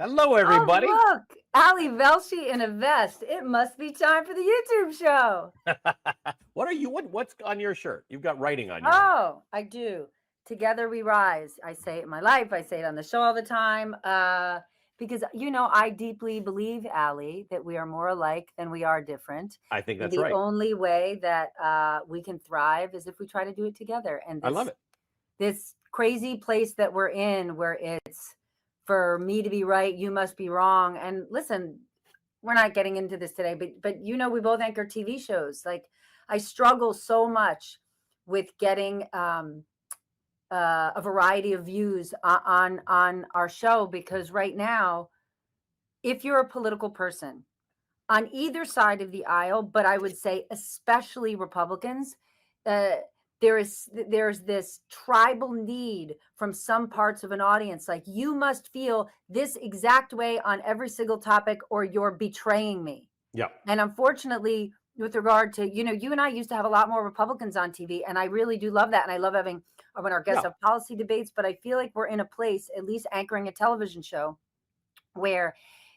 Hello, Oh, everybody. look, Ali Velshi in a vest. It must be time for the YouTube show. What are you? What's on your shirt? You've got writing on yours. Oh, I do. Together we rise. I say it in my life. I say it on the show all the time. Because I deeply believe, Ali, that we are more alike than we are different. I think And that's the right. only way that we can thrive is if we try to do it together. And I love it. this crazy place that we're in, where it's for me to be right, you must be wrong. And listen, we're not getting into this today, but we both anchor TV shows. Like, I struggle so much with getting a variety of views on our show, because right now, if you're a political person on either side of the aisle, but I would say especially Republicans, uh, there's this tribal need from some parts of an audience, like, you must feel this exact way on every single topic or you're betraying me. Yeah. And unfortunately, with regard to, you and I used to have a lot more Republicans on TV, and I really do love that. And I love having when our guests Yeah. have policy debates, but I feel like we're in a place, at least anchoring a television show, where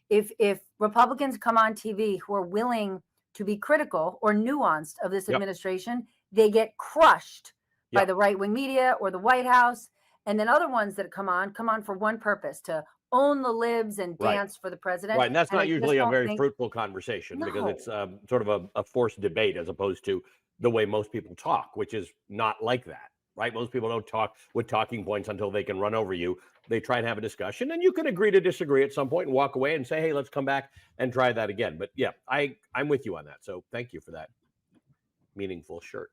if Republicans come on TV who are willing to be critical or nuanced of this Yep. administration, they get crushed by Yep. the right-wing media or the White House. And then other ones that come on for one purpose: to own the libs and Right. dance for the president. Right. And that's And not I just usually a don't very think, fruitful conversation because it's no, sort of a forced debate as opposed to the way most people talk, which is not like that. Right. Most people don't talk with talking points until they can run over you. They try and have a discussion, and you can agree to disagree at some point and walk away and say, "Hey, let's come back and try that again." But yeah, I'm with you on that. So thank you for that meaningful shirt.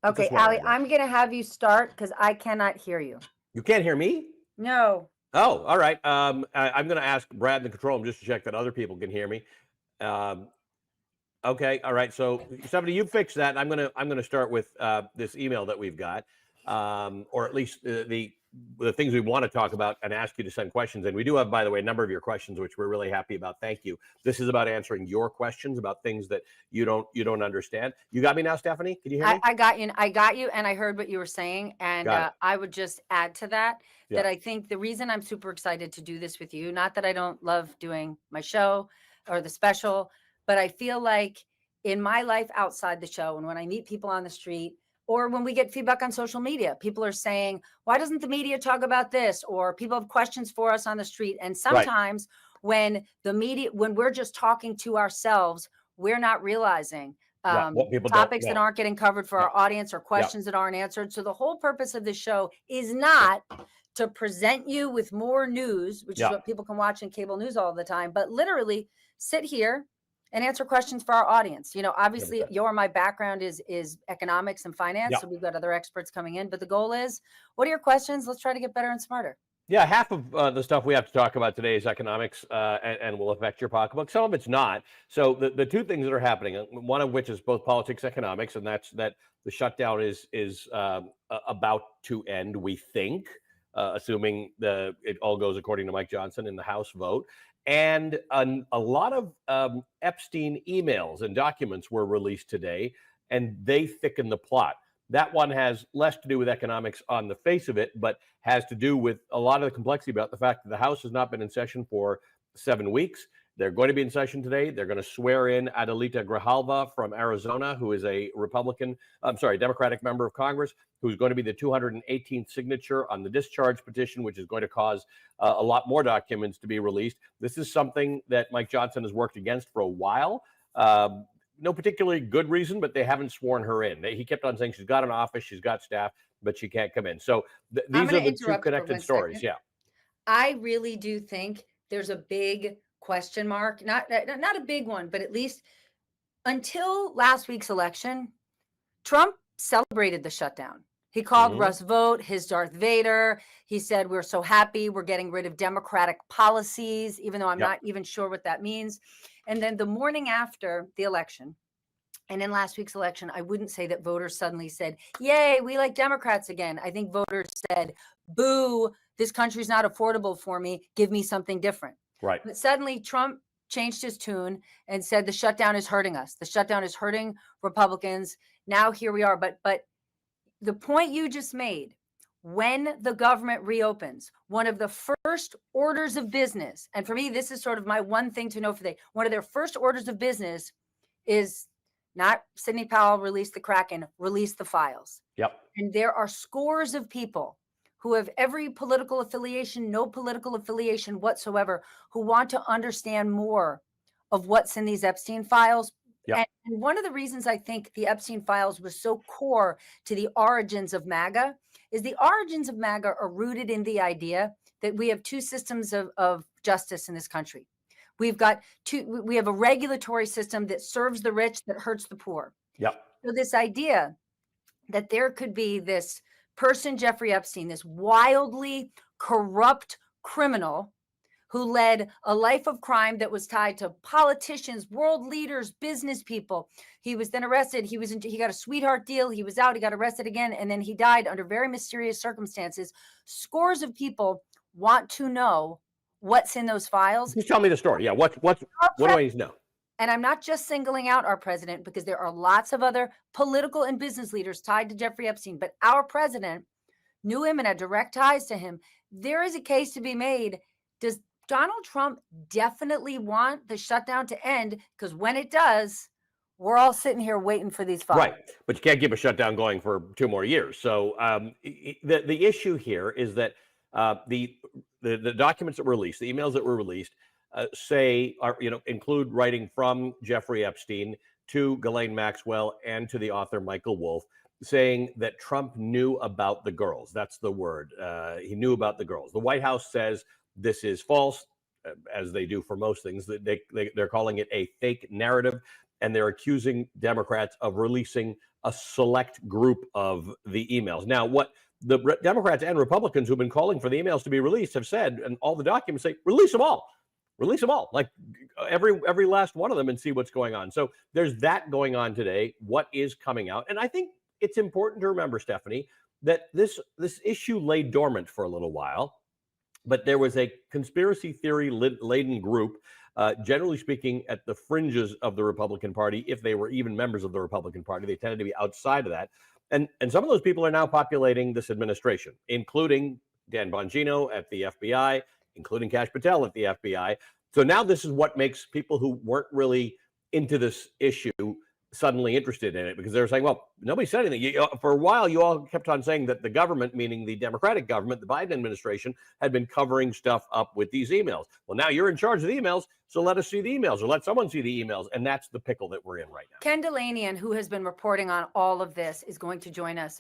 okay, Just one Ali, of them. I'm going to have you start because I cannot hear you. You can't hear me? No. Oh, all right. I'm going to ask Brad in the control room just to check that other people can hear me. Um, okay, all right. So, somebody, you fix that. I'm gonna start with this email that we've got, or at least the things we want to talk about, and ask you to send questions. And we do have, by the way, a number of your questions, which we're really happy about. Thank you. This is about answering your questions about things that you don't understand. You got me now, Stephanie? Can you hear me? I got you. I got you, and I heard what you were saying. And Got it. I would just add to that Yeah. that I think the reason I'm super excited to do this with you, not that I don't love doing my show or the special, but I feel like in my life outside the show, and when I meet people on the street, or when we get feedback on social media, people are saying, "Why doesn't the media talk about this?" Or people have questions for us on the street. And Right. sometimes when we're just talking to ourselves, we're not realizing Yeah. What people don't topics that know. aren't getting covered for Yeah. our audience, or Yeah. questions that aren't answered. So the whole purpose of this show is not to present you with more news, which is Yeah. what people can watch in cable news all the time, but literally sit here and answer questions for our audience. Obviously, my background is economics and finance, Yeah. so we've got other experts coming in. But the goal is, what are your questions? Let's try to get better and smarter. Yeah, half of the stuff we have to talk about today is economics, and will affect your pocketbook. Some of it's not. So the two things that are happening, one of which is both politics, economics, and that's that the shutdown is about to end. We think, assuming it all goes according to Mike Johnson in the House vote, and a lot of Epstein emails and documents were released today, and they thicken the plot. That one has less to do with economics on the face of it, but has to do with a lot of the complexity about the fact that the House has not been in session for 7 weeks. They're going to be in session today. They're going to swear in Adelita Grijalva from Arizona, who is a Democratic member of Congress, who's going to be the 218th signature on the discharge petition, which is going to cause a lot more documents to be released. This is something that Mike Johnson has worked against for a while. No particularly good reason, but they haven't sworn her in. He kept on saying she's got an office, she's got staff, but she can't come in. So these are the two connected stories. Yeah. I really do think there's a big question mark, not a big one, but at least until last week's election, Trump celebrated the shutdown. He called Russ Vought his Darth Vader. He said, "We're so happy we're getting rid of democratic policies," even though I'm not even sure what that means. And then the morning after the election, and in last week's election, I wouldn't say that voters suddenly said, "Yay, we like Democrats again." I think voters said, "Boo, this country's not affordable for me. Give me something different." Right. But suddenly Trump changed his tune and said the shutdown is hurting us. The shutdown is hurting Republicans. Now here we are. But the point you just made, when the government reopens, one of the first orders of business, and for me, this is sort of my one thing to know for they, one of their first orders of business is not Sidney Powell release the Kraken, release the files. Yep. And there are scores of people who have every political affiliation, no political affiliation whatsoever, who want to understand more of what's in these Epstein files. Yep. And one of the reasons I think the Epstein files was so core to the origins of MAGA is the origins of MAGA are rooted in the idea that we have two systems of justice in this country. We have a regulatory system that serves the rich, that hurts the poor. Yep. So this idea that there could be this person, Jeffrey Epstein, this wildly corrupt criminal who led a life of crime that was tied to politicians, world leaders, business people. He was then arrested. He got a sweetheart deal. He was out. He got arrested again. And then he died under very mysterious circumstances. Scores of people want to know what's in those files. Just tell me the story. Yeah. What do I need to know? And I'm not just singling out our president, because there are lots of other political and business leaders tied to Jeffrey Epstein, but our president knew him and had direct ties to him. There is a case to be made. Does Donald Trump definitely want the shutdown to end? Because when it does, we're all sitting here waiting for these files. Right. But you can't keep a shutdown going for 2 more years. So the issue here is that the documents that were released, the emails that were released, include writing from Jeffrey Epstein to Ghislaine Maxwell and to the author Michael Wolff, saying that Trump knew about the girls. That's the word. He knew about the girls. The White House says this is false, as they do for most things. They're calling it a fake narrative, and they're accusing Democrats of releasing a select group of the emails. Now, what the Democrats and Republicans who've been calling for the emails to be released have said, and all the documents say, release them all. Release them all, like every last one of them, and see what's going on. So there's that going on today. What is coming out? And I think it's important to remember, Stephanie, that this issue lay dormant for a little while, but there was a conspiracy theory laden group, generally speaking, at the fringes of the Republican Party. If they were even members of the Republican Party, they tended to be outside of that. And some of those people are now populating this administration, including Dan Bongino at the FBI, including Kash Patel at the FBI. So now this is what makes people who weren't really into this issue suddenly interested in it, because they're saying, well, nobody said anything. For a while, you all kept on saying that the government, meaning the Democratic government, the Biden administration, had been covering stuff up with these emails. Well, now you're in charge of the emails, so let us see the emails, or let someone see the emails. And that's the pickle that we're in right now. Ken Delanian, who has been reporting on all of this, is going to join us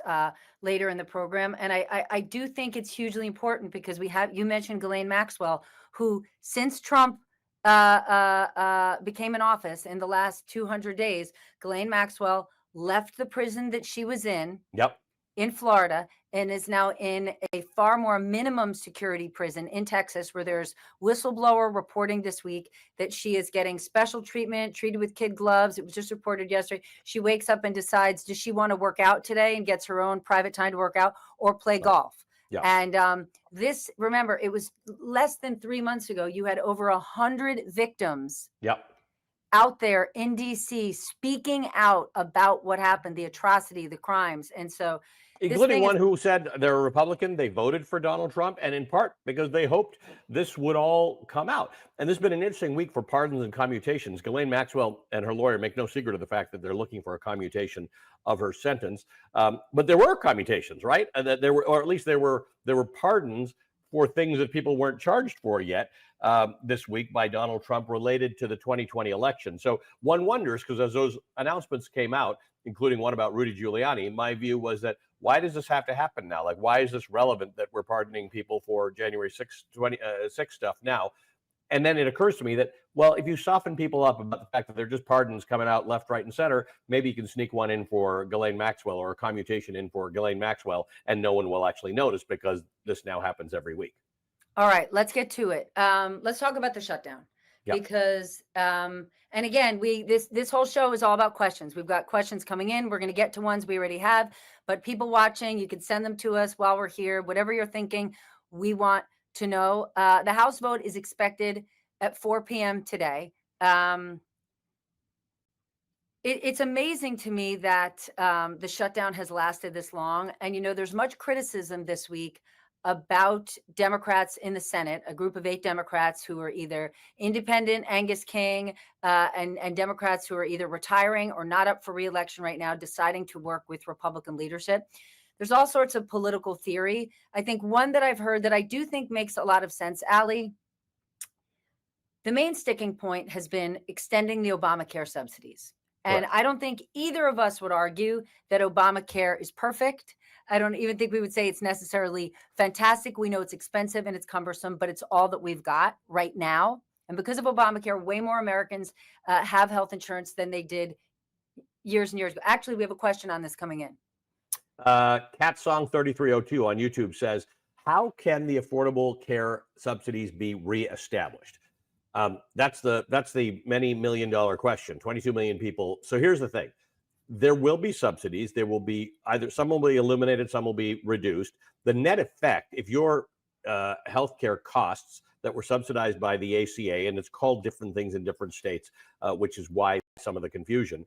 later in the program. And I do think it's hugely important, because you mentioned Ghislaine Maxwell, who since Trump became in office in the last 200 days, Ghislaine Maxwell left the prison that she was in Florida, and is now in a far more minimum security prison in Texas, where there's whistleblower reporting this week that she is getting special treatment, treated with kid gloves. It was just reported yesterday. She wakes up and decides, does she want to work out today, and gets her own private time to work out, or play golf? Yeah. And remember, it was less than 3 months ago. You had over 100 victims out there in DC speaking out about what happened, the atrocity, the crimes. And so, including one who said they're a Republican, they voted for Donald Trump, and in part because they hoped this would all come out. And this has been an interesting week for pardons and commutations. Ghislaine Maxwell and her lawyer make no secret of the fact that they're looking for a commutation of her sentence. But there were commutations, right? And that there were, or at least there were pardons for things that people weren't charged for yet this week by Donald Trump related to the 2020 election. So one wonders, because as those announcements came out, including one about Rudy Giuliani, my view was that, why does this have to happen now? Like, why is this relevant that we're pardoning people for January 6 stuff now? And then it occurs to me that, well, if you soften people up about the fact that they're just pardons coming out left, right, and center, maybe you can sneak one in for Ghislaine Maxwell, or a commutation in for Ghislaine Maxwell, and no one will actually notice, because this now happens every week. All right, let's get to it. Let's talk about the shutdown. Because, and again, this whole show is all about questions. We've got questions coming in. We're going to get to ones we already have, but people watching, you can send them to us while we're here. Whatever you're thinking, we want to know. The House vote is expected at 4 p.m. today. It's amazing to me that the shutdown has lasted this long. And, there's much criticism this week about Democrats in the Senate, a group of 8 Democrats who are either independent, Angus King, and Democrats who are either retiring or not up for reelection right now, deciding to work with Republican leadership. There's all sorts of political theory. I think one that I've heard that I do think makes a lot of sense, Allie, the main sticking point has been extending the Obamacare subsidies. And Correct. I don't think either of us would argue that Obamacare is perfect. I don't even think we would say it's necessarily fantastic. We know it's expensive and it's cumbersome, but it's all that we've got right now. And because of Obamacare, way more Americans have health insurance than they did years and years ago. Actually, we have a question on this coming in. Cat Song 3302 on YouTube says, how can the Affordable Care subsidies be reestablished? That's the many $1 million question. 22 million people. So here's the thing: there will be subsidies. There will be either some will be eliminated, some will be reduced. The net effect, if your healthcare costs that were subsidized by the ACA, and it's called different things in different states, which is why some of the confusion.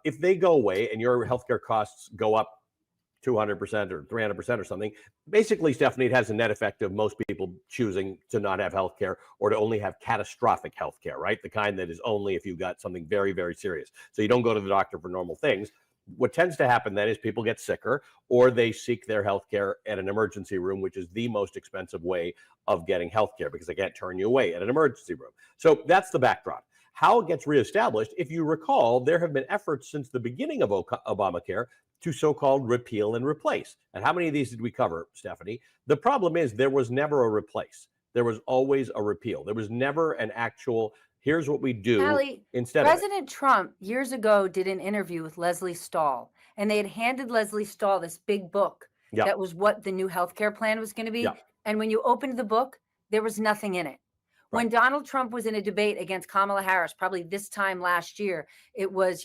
If they go away and your healthcare costs go up 200% or 300% or something. Basically, Stephanie, it has a net effect of most people choosing to not have health care or to only have catastrophic health care, right? The kind that is only if you've got something very, very serious. So you don't go to the doctor for normal things. What tends to happen then is people get sicker or they seek their health care at an emergency room, which is the most expensive way of getting health care because they can't turn you away at an emergency room. So that's the backdrop. How it gets reestablished, if you recall, there have been efforts since the beginning of Obamacare to so-called repeal and replace. And how many of these did we cover, Stephanie? The problem is there was never a replace. There was always a repeal. There was never an actual, here's what we do Allie, instead of it. President Trump years ago did an interview with Leslie Stahl, and they had handed Leslie Stahl this big book Yeah. that was what the new healthcare plan was going to be. Yeah. And when you opened the book, there was nothing in it. When Right. Donald Trump was in a debate against Kamala Harris, probably this time last year, it was,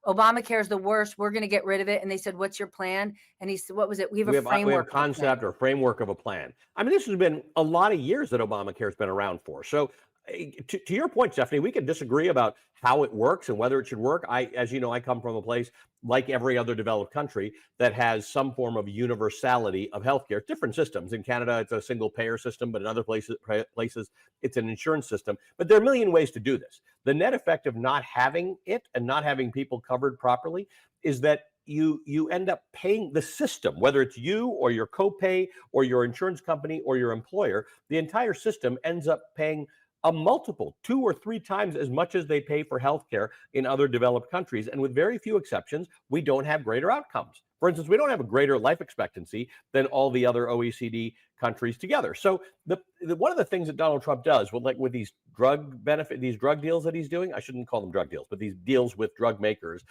Obamacare is the worst. We're going to get rid of it. And they said, what's your plan? And he said, what was it? We have a framework. We have a of a plan." concept or framework of a plan. I mean, this has been a lot of years that Obamacare has been around for. So to your point, Stephanie, we can disagree about how it works and whether it should work. As you know, I come from a place like every other developed country that has some form of universality of healthcare. Different systems. In Canada, it's a single payer system, but in other places, it's an insurance system. But there are a million ways to do this. The net effect of not having it and not having people covered properly is that you end up paying the system, whether it's you or your copay or your insurance company or your employer. The entire system ends up paying a multiple 2 or 3 times as much as they pay for healthcare in other developed countries. And with very few exceptions, we don't have greater outcomes. For instance, we don't have a greater life expectancy than all the other OECD countries together. So one of the things that Donald Trump does with these drug deals that he's doing, I shouldn't call them drug deals, but these deals with drug makers,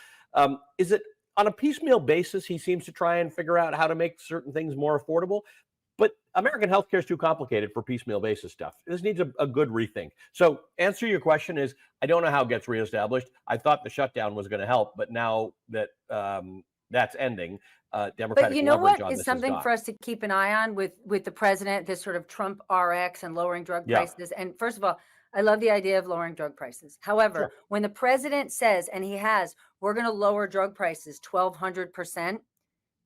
is that on a piecemeal basis, he seems to try and figure out how to make certain things more affordable. But American healthcare is too complicated for piecemeal basis stuff. This needs a good rethink. So answer your question is, I don't know how it gets reestablished. I thought the shutdown was going to help, but now that that's ending, Democratic But you know leverage on what this is something gone. for us to keep an eye on with the president, this sort of Trump RX and lowering drug Yeah. prices. And first of all, I love the idea of lowering drug prices. However, Sure. when the president says, and he has, we're going to lower drug prices 1,200%,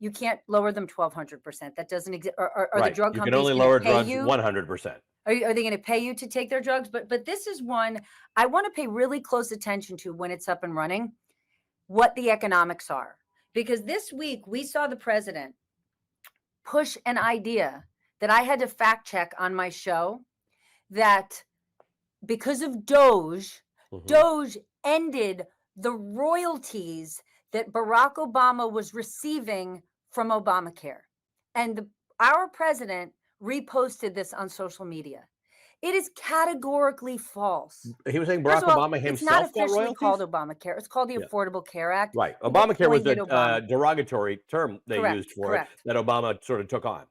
you can't lower them 1,200%. That doesn't exist. Are the Right. drug You can companies only gonna lower pay drugs you? 100%. Are they going to pay you to take their drugs? But this is one I want to pay really close attention to when it's up and running, what the economics are. Because this week we saw the president push an idea that I had to fact check on my show, that because of Doge, Mhm. Doge ended the royalties that Barack Obama was receiving from Obamacare. And our president reposted this on social media. It is categorically false. He was saying First Barack of all, Obama it's not himself got officially called royalties? Obamacare. It's called the Yeah. Affordable Care Act. Right. He Obamacare was appointed a Obama. derogatory term they Correct, used for correct. it that Obama sort of took on.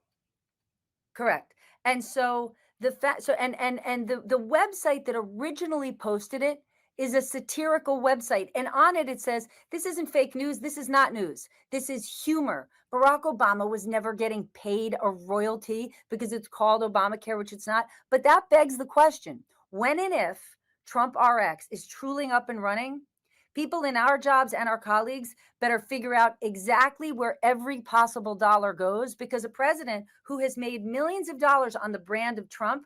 Correct. And so the fact, so and the website that originally posted it is a satirical website, and on it it says, "This isn't fake news. This is not news. This is humor. Barack Obama was never getting paid a royalty because it's called Obamacare, which it's not." But that begs the question: when and if Trump RX is truly up and running, People in our jobs and our colleagues better figure out exactly where every possible dollar goes, because a president who has made millions of dollars on the brand of Trump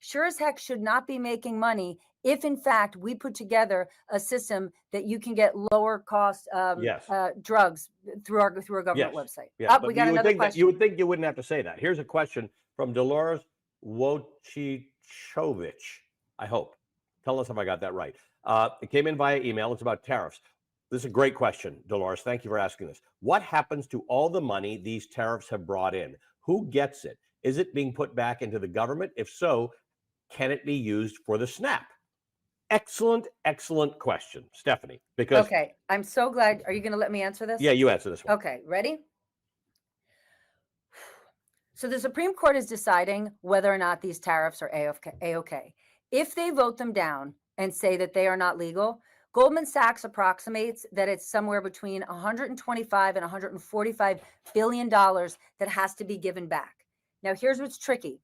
sure as heck should not be making money if, in fact, we put together a system that you can get lower cost Yes. drugs through a government Yes. website. Yeah. Up, But we got you would another think that question. you would think you wouldn't have to say that. Here's a question from Dolores Wojcichovich. I hope. Tell us if I got that right. It came in via email. It's about tariffs. This is a great question, Dolores. Thank you for asking this. What happens to all the money these tariffs have brought in? Who gets it? Is it being put back into the government? If so, can it be used for the SNAP? Excellent, excellent question, Stephanie. Because Okay, I'm so glad. Are you going to let me answer this? yeah, you answer this one. Okay, ready? So the Supreme Court is deciding whether or not these tariffs are A-OK. If they vote them down and say that they are not legal, Goldman Sachs approximates that it's somewhere between 125 and 145 billion dollars that has to be given back. Now, here's what's tricky.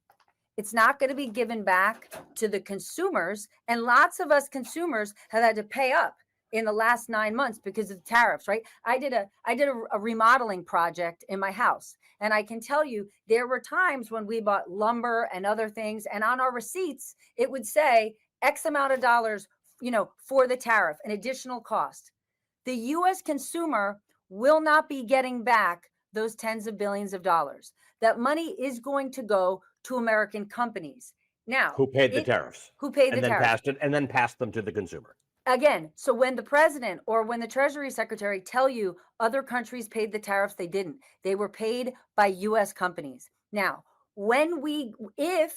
It's not going to be given back to the consumers, and lots of us consumers have had to pay up in the last 9 months because of the tariffs, right? I did a remodeling project in my house, and I can tell you there were times when we bought lumber and other things, and on our receipts it would say X amount of dollars, for the tariff, an additional cost. The U.S. consumer will not be getting back those tens of billions of dollars. That money is going to go to American companies. Now, Who paid the tariffs? Who paid the and then tariffs? passed it, and then passed them to the consumer. Again, so when the president or when the Treasury Secretary tell you other countries paid the tariffs, they didn't. They were paid by U.S. companies. Now, if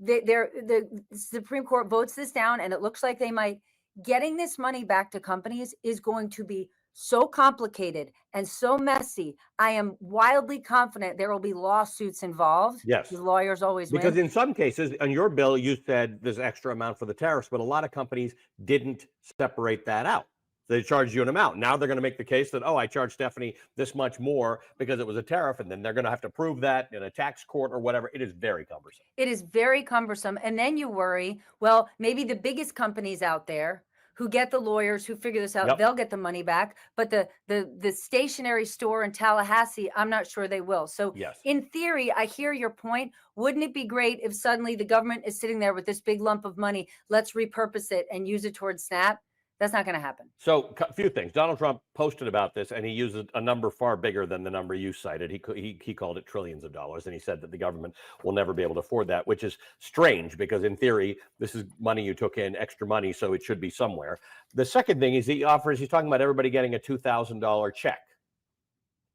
the Supreme Court votes this down, and it looks like they might, getting this money back to companies is going to be so complicated and so messy. I am wildly confident there will be lawsuits involved. Yes. The lawyers always win. Because in some cases, on your bill, you said there's extra amount for the tariffs, but a lot of companies didn't separate that out. They charged you an amount. Now they're going to make the case that, oh, I charged Stephanie this much more because it was a tariff, and then they're going to have to prove that in a tax court or whatever. It is very cumbersome. It is very cumbersome. And then you worry, well, maybe the biggest companies out there who get the lawyers who figure this out, Yep. they'll get the money back. But the stationery store in Tallahassee, I'm not sure they will. So Yes. in theory, I hear your point. Wouldn't it be great if suddenly the government is sitting there with this big lump of money, let's repurpose it and use it towards SNAP? That's not going to happen. So a few things. Donald Trump posted about this, and he used a number far bigger than the number you cited. He called it trillions of dollars, and he said that the government will never be able to afford that, which is strange because in theory, this is money you took in, extra money, so it should be somewhere. The second thing is he's talking about everybody getting a $2,000 check,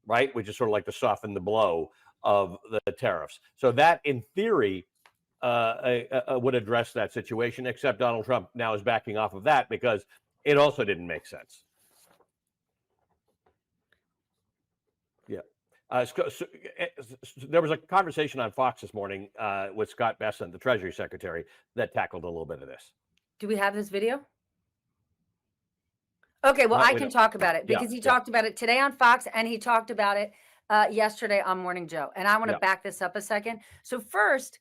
right? Which is sort of like to soften the blow of the tariffs. So that in theory would address that situation, except Donald Trump now is backing off of that because it also didn't make sense. Yeah. There was a conversation on Fox this morning with Scott Bessent, the Treasury Secretary, that tackled a little bit of this. Do we have this video? Okay, well, I can talk about it because he talked about it today on Fox, and he talked about it yesterday on Morning Joe. And I want to back this up a second. So first,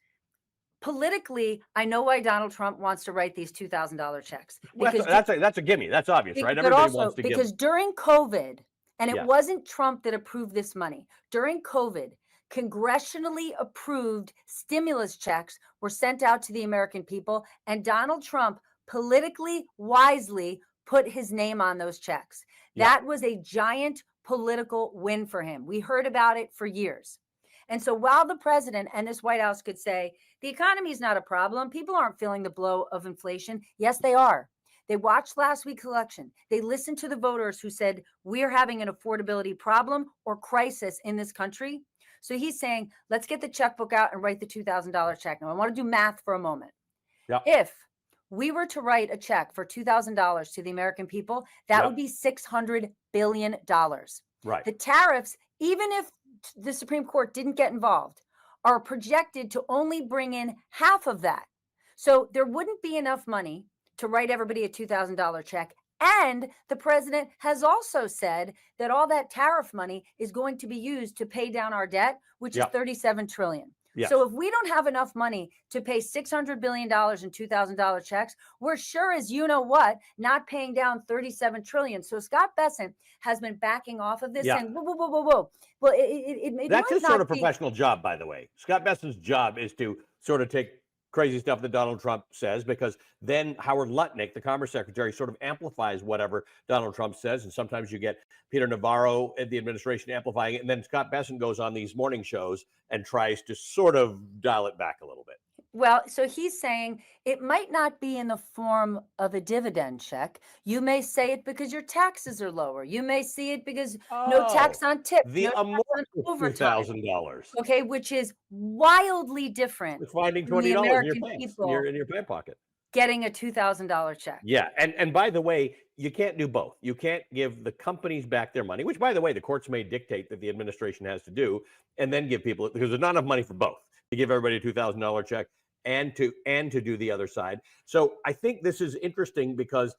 politically, I know why Donald Trump wants to write these $2,000 checks. Well, that's a gimme. That's obvious, right? But Everybody also wants to because during COVID, and it Yeah. wasn't Trump that approved this money. During COVID, congressionally approved stimulus checks were sent out to the American people, and Donald Trump politically wisely put his name on those checks. Yeah. That was a giant political win for him. We heard about it for years. And so while the president and this White House could say, the economy is not a problem, people aren't feeling the blow of inflation. Yes, they are. They watched last week's election. They listened to the voters who said, we're having an affordability problem or crisis in this country. So he's saying, let's get the checkbook out and write the $2,000 check. Now, I want to do math for a moment. Yeah. If we were to write a check for $2,000 to the American people, that would be $600 billion. Right. The tariffs, even if the Supreme Court didn't get involved, are projected to only bring in half of that. So there wouldn't be enough money to write everybody a $2,000 check. And the president has also said that all that tariff money is going to be used to pay down our debt, which is $37 trillion. Yes. So if we don't have enough money to pay $600 billion in $2,000 checks, we're sure as you know what, not paying down $37 trillion. So Scott Bessent has been backing off of this, Yeah. saying, whoa, whoa, whoa, whoa, whoa. Well, it That's might his not sort of be. professional job, by the way. Scott Bessent's job is to sort of take crazy stuff that Donald Trump says, because then Howard Lutnick, the Commerce Secretary, sort of amplifies whatever Donald Trump says. And sometimes you get Peter Navarro at the administration amplifying it. And then Scott Bessent goes on these morning shows and tries to sort of dial it back a little bit. Well, so he's saying it might not be in the form of a dividend check. You may say it because your taxes are lower. You may see it because no tax on tips, The no tax on amorphous overtime. $2,000. Okay, which is wildly different It's finding from the $20 in your American pants, people in your pant pocket. getting a $2,000 check. Yeah, and by the way, you can't do both. You can't give the companies back their money, which, by the way, the courts may dictate that the administration has to do, and then give people, because there's not enough money for both, to give everybody a $2,000 check and to do the other side. So I think this is interesting because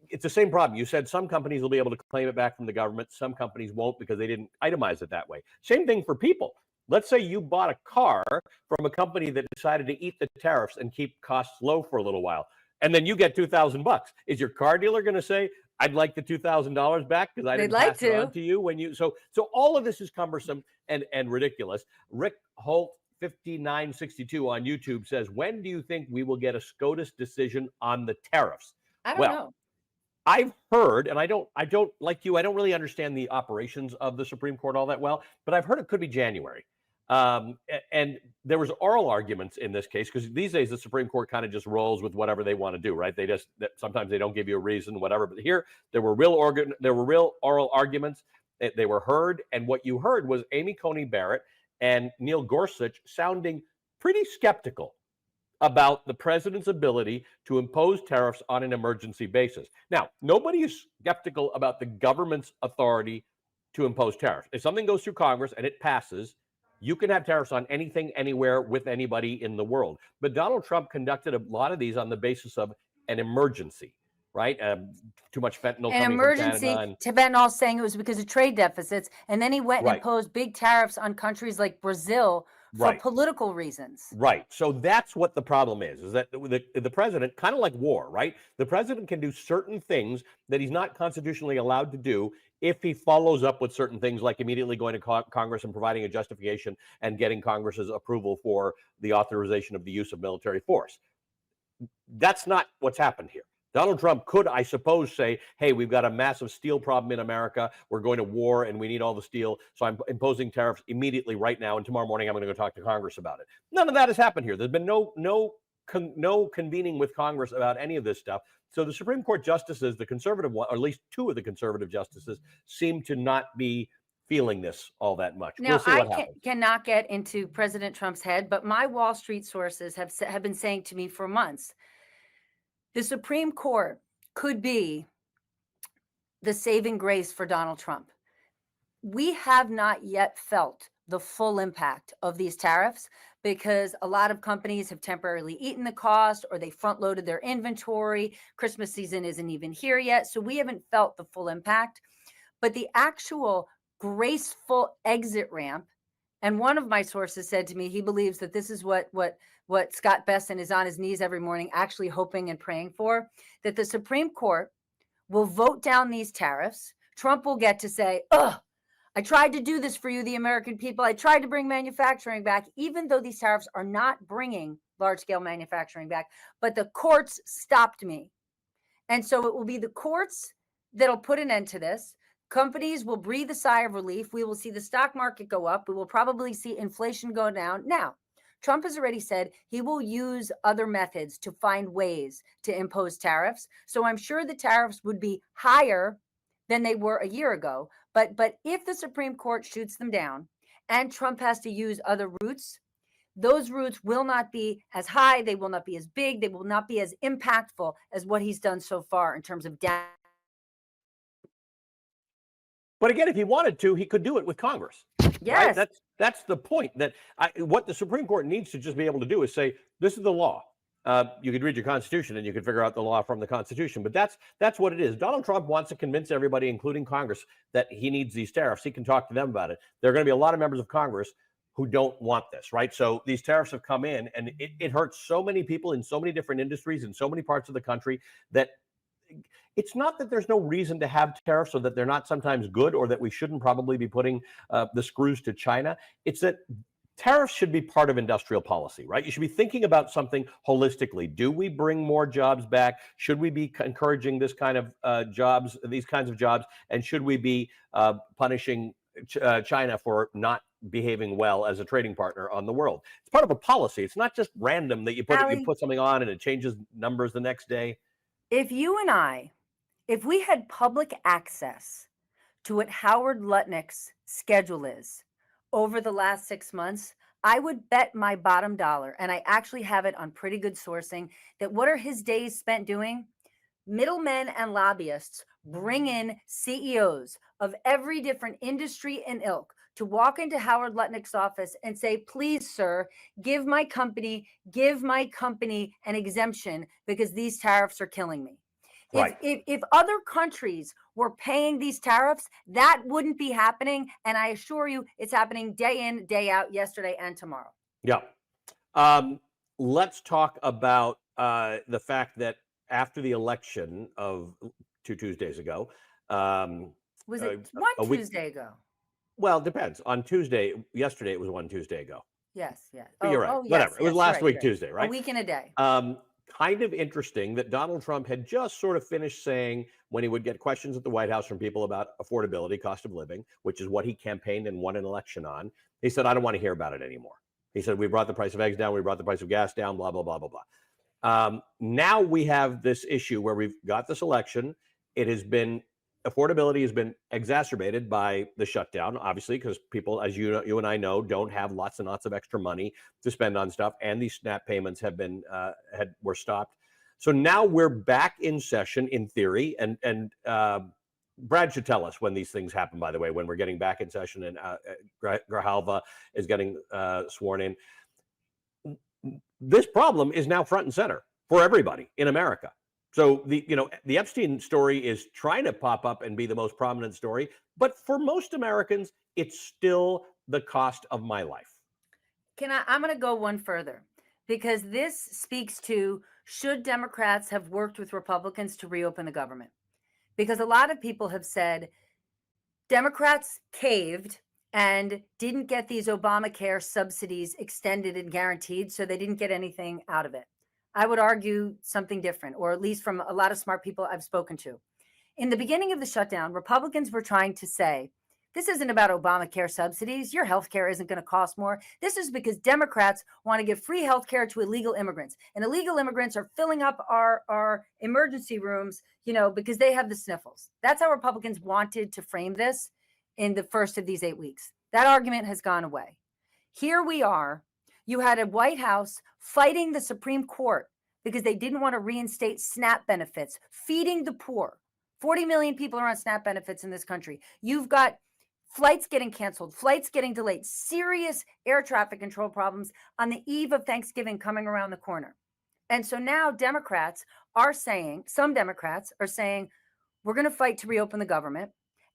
it's the same problem. You said some companies will be able to claim it back from the government. Some companies won't because they didn't itemize it that way. Same thing for people. Let's say you bought a car from a company that decided to eat the tariffs and keep costs low for a little while, and then you get $2,000. Is your car dealer going to say, "I'd like the $2,000 back because I didn't pass it on to you when you"? So all of this is cumbersome and ridiculous. Rick Holt 5962 on YouTube says, "When do you think we will get a SCOTUS decision on the tariffs?" I don't know. I've heard, and I don't like you, I don't really understand the operations of the Supreme Court all that well, but I've heard it could be January. And there was oral arguments in this case, because these days the Supreme Court kind of just rolls with whatever they want to do, right? Sometimes they don't give you a reason, whatever. But here there were real oral arguments. They were heard, and what you heard was Amy Coney Barrett and Neil Gorsuch sounding pretty skeptical about the president's ability to impose tariffs on an emergency basis. Now, nobody is skeptical about the government's authority to impose tariffs. If something goes through Congress and it passes, you can have tariffs on anything, anywhere, with anybody in the world. But Donald Trump conducted a lot of these on the basis of an emergency, right? Too much fentanyl An coming emergency, from Canada. Tibetanol saying it was because of trade deficits. And then he went and imposed big tariffs on countries like Brazil for political reasons. Right. So that's what the problem is that the president, kind of like war, right? The president can do certain things that he's not constitutionally allowed to do if he follows up with certain things, like immediately going to Congress and providing a justification and getting Congress's approval for the authorization of the use of military force. That's not what's happened here. Donald Trump could, I suppose, say, hey, we've got a massive steel problem in America. We're going to war and we need all the steel. So I'm imposing tariffs immediately right now. And tomorrow morning, I'm going to go talk to Congress about it. None of that has happened here. There's been no convening with Congress about any of this stuff. So the Supreme Court justices, the conservative one, or at least two of the conservative justices, seem to not be feeling this all that much. Now, we'll see what happens. Cannot get into President Trump's head, but my Wall Street sources have been saying to me for months, the Supreme Court could be the saving grace for Donald Trump. We have not yet felt the full impact of these tariffs because a lot of companies have temporarily eaten the cost or they front loaded their inventory. Christmas season isn't even here yet. So we haven't felt the full impact, but the actual graceful exit ramp. And one of my sources said to me, he believes that this is what Scott Bessent is on his knees every morning, actually hoping and praying for, that the Supreme Court will vote down these tariffs. Trump will get to say, I tried to do this for you, the American people. I tried to bring manufacturing back, even though these tariffs are not bringing large-scale manufacturing back. But the courts stopped me. And so it will be the courts that'll put an end to this. Companies will breathe a sigh of relief. We will see the stock market go up. We will probably see inflation go down. Now, Trump has already said he will use other methods to find ways to impose tariffs. So I'm sure the tariffs would be higher than they were a year ago. But if the Supreme Court shoots them down and Trump has to use other routes, those routes will not be as high. They will not be as big. They will not be as impactful as what he's done so far in terms of But again, if he wanted to, he could do it with Congress. Yes. Right? That's the point. What the Supreme Court needs to just be able to do is say, this is the law. You could read your Constitution and you could figure out the law from the Constitution. But that's what it is. Donald Trump wants to convince everybody, including Congress, that he needs these tariffs. He can talk to them about it. There are going to be a lot of members of Congress who don't want this, right? So these tariffs have come in, and it hurts so many people in so many different industries in so many parts of the country that it's not that there's no reason to have tariffs or that they're not sometimes good or that we shouldn't probably be putting the screws to China. It's that tariffs should be part of industrial policy, right? You should be thinking about something holistically. Do we bring more jobs back? Should we be encouraging this kind of jobs, these kinds of jobs? And should we be punishing China for not behaving well as a trading partner on the world? It's part of a policy. It's not just random that you put something on and it changes numbers the next day. If you and I, if we had public access to what Howard Lutnick's schedule is over the last 6 months, I would bet my bottom dollar, and I actually have it on pretty good sourcing, that what are his days spent doing? Middlemen and lobbyists bring in CEOs of every different industry and ilk to walk into Howard Lutnick's office and say, please, sir, give my company an exemption because these tariffs are killing me. Right. If other countries were paying these tariffs, that wouldn't be happening. And I assure you, it's happening day in, day out, yesterday and tomorrow. Yeah. Let's talk about the fact that after the election of 2 Tuesdays ago, was it one Tuesday ago? Well, it depends. On Tuesday, yesterday it was 1 Tuesday ago. Yes. But you're right. Whatever. It was last week, Tuesday, right? A week and a day. Kind of interesting that Donald Trump had just sort of finished saying when he would get questions at the White House from people about affordability, cost of living, which is what he campaigned and won an election on. He said, I don't want to hear about it anymore. He said, we brought the price of eggs down. We brought the price of gas down, blah, blah, blah, blah, blah. Now we have this issue where we've got this election. Affordability has been exacerbated by the shutdown, obviously, because people, as you and I know, don't have lots and lots of extra money to spend on stuff, and these SNAP payments were stopped. So now we're back in session in theory, and Brad should tell us when these things happen. By the way, when we're getting back in session, and Grijalva is getting sworn in. This problem is now front and center for everybody in America. So the Epstein story is trying to pop up and be the most prominent story, but for most Americans, it's still the cost of my life. I'm going to go one further, because this speaks to, should Democrats have worked with Republicans to reopen the government? Because a lot of people have said Democrats caved and didn't get these Obamacare subsidies extended and guaranteed, so they didn't get anything out of it. I would argue something different, or at least from a lot of smart people I've spoken to. In the beginning of the shutdown, Republicans were trying to say, this isn't about Obamacare subsidies. Your health care isn't going to cost more. This is because Democrats want to give free health care to illegal immigrants. And illegal immigrants are filling up our emergency rooms, because they have the sniffles. That's how Republicans wanted to frame this in the first of these 8 weeks. That argument has gone away. Here we are. You had a White House fighting the Supreme Court because they didn't want to reinstate SNAP benefits, feeding the poor. 40 million people are on SNAP benefits in this country. You've got flights getting canceled, flights getting delayed, serious air traffic control problems on the eve of Thanksgiving coming around the corner. And so now some Democrats are saying, we're going to fight to reopen the government.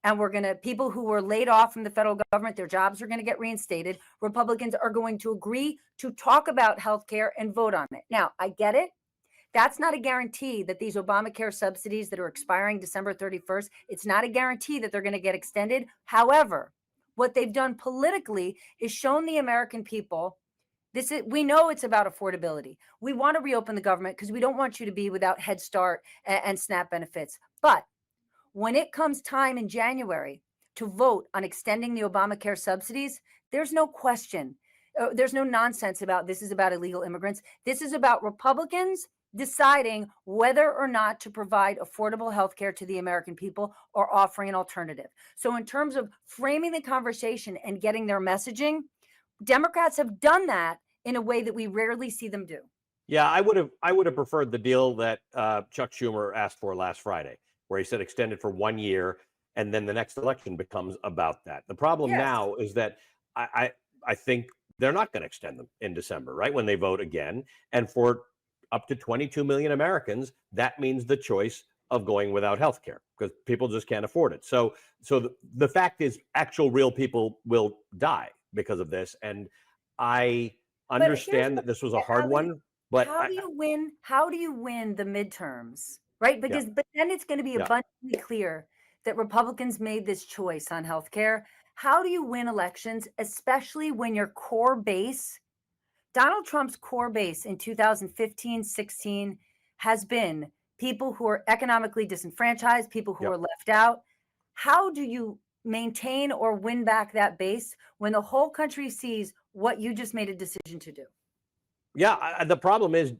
And people who were laid off from the federal government, their jobs are going to get reinstated. Republicans are going to agree to talk about healthcare and vote on it. Now, I get it. That's not a guarantee that these Obamacare subsidies that are expiring December 31st, it's not a guarantee that they're going to get extended. However, what they've done politically is shown the American people, we know it's about affordability. We want to reopen the government because we don't want you to be without Head Start and SNAP benefits. But when it comes time in January to vote on extending the Obamacare subsidies, there's no question. There's no nonsense about this is about illegal immigrants. This is about Republicans deciding whether or not to provide affordable health care to the American people or offering an alternative. So in terms of framing the conversation and getting their messaging, Democrats have done that in a way that we rarely see them do. Yeah, I would have preferred the deal that Chuck Schumer asked for last Friday, where he said extended for 1 year, and then the next election becomes about that. The problem now is that I think they're not going to extend them in December, right, when they vote again. And for up to 22 million Americans, that means the choice of going without health care because people just can't afford it. So the fact is actual real people will die because of this. And I But here's understand that this was a hard one, but how do you win? How do you win the midterms, right? yeah, Because but then it's going to be yeah. abundantly clear that Republicans made this choice on healthcare. How do you win elections, especially when your core base, Donald Trump's core base in 2015, 16, has been people who are economically disenfranchised, people who Yep. are left out. How do you maintain or win back that base when the whole country sees what you just made a decision to do? Yeah, the problem is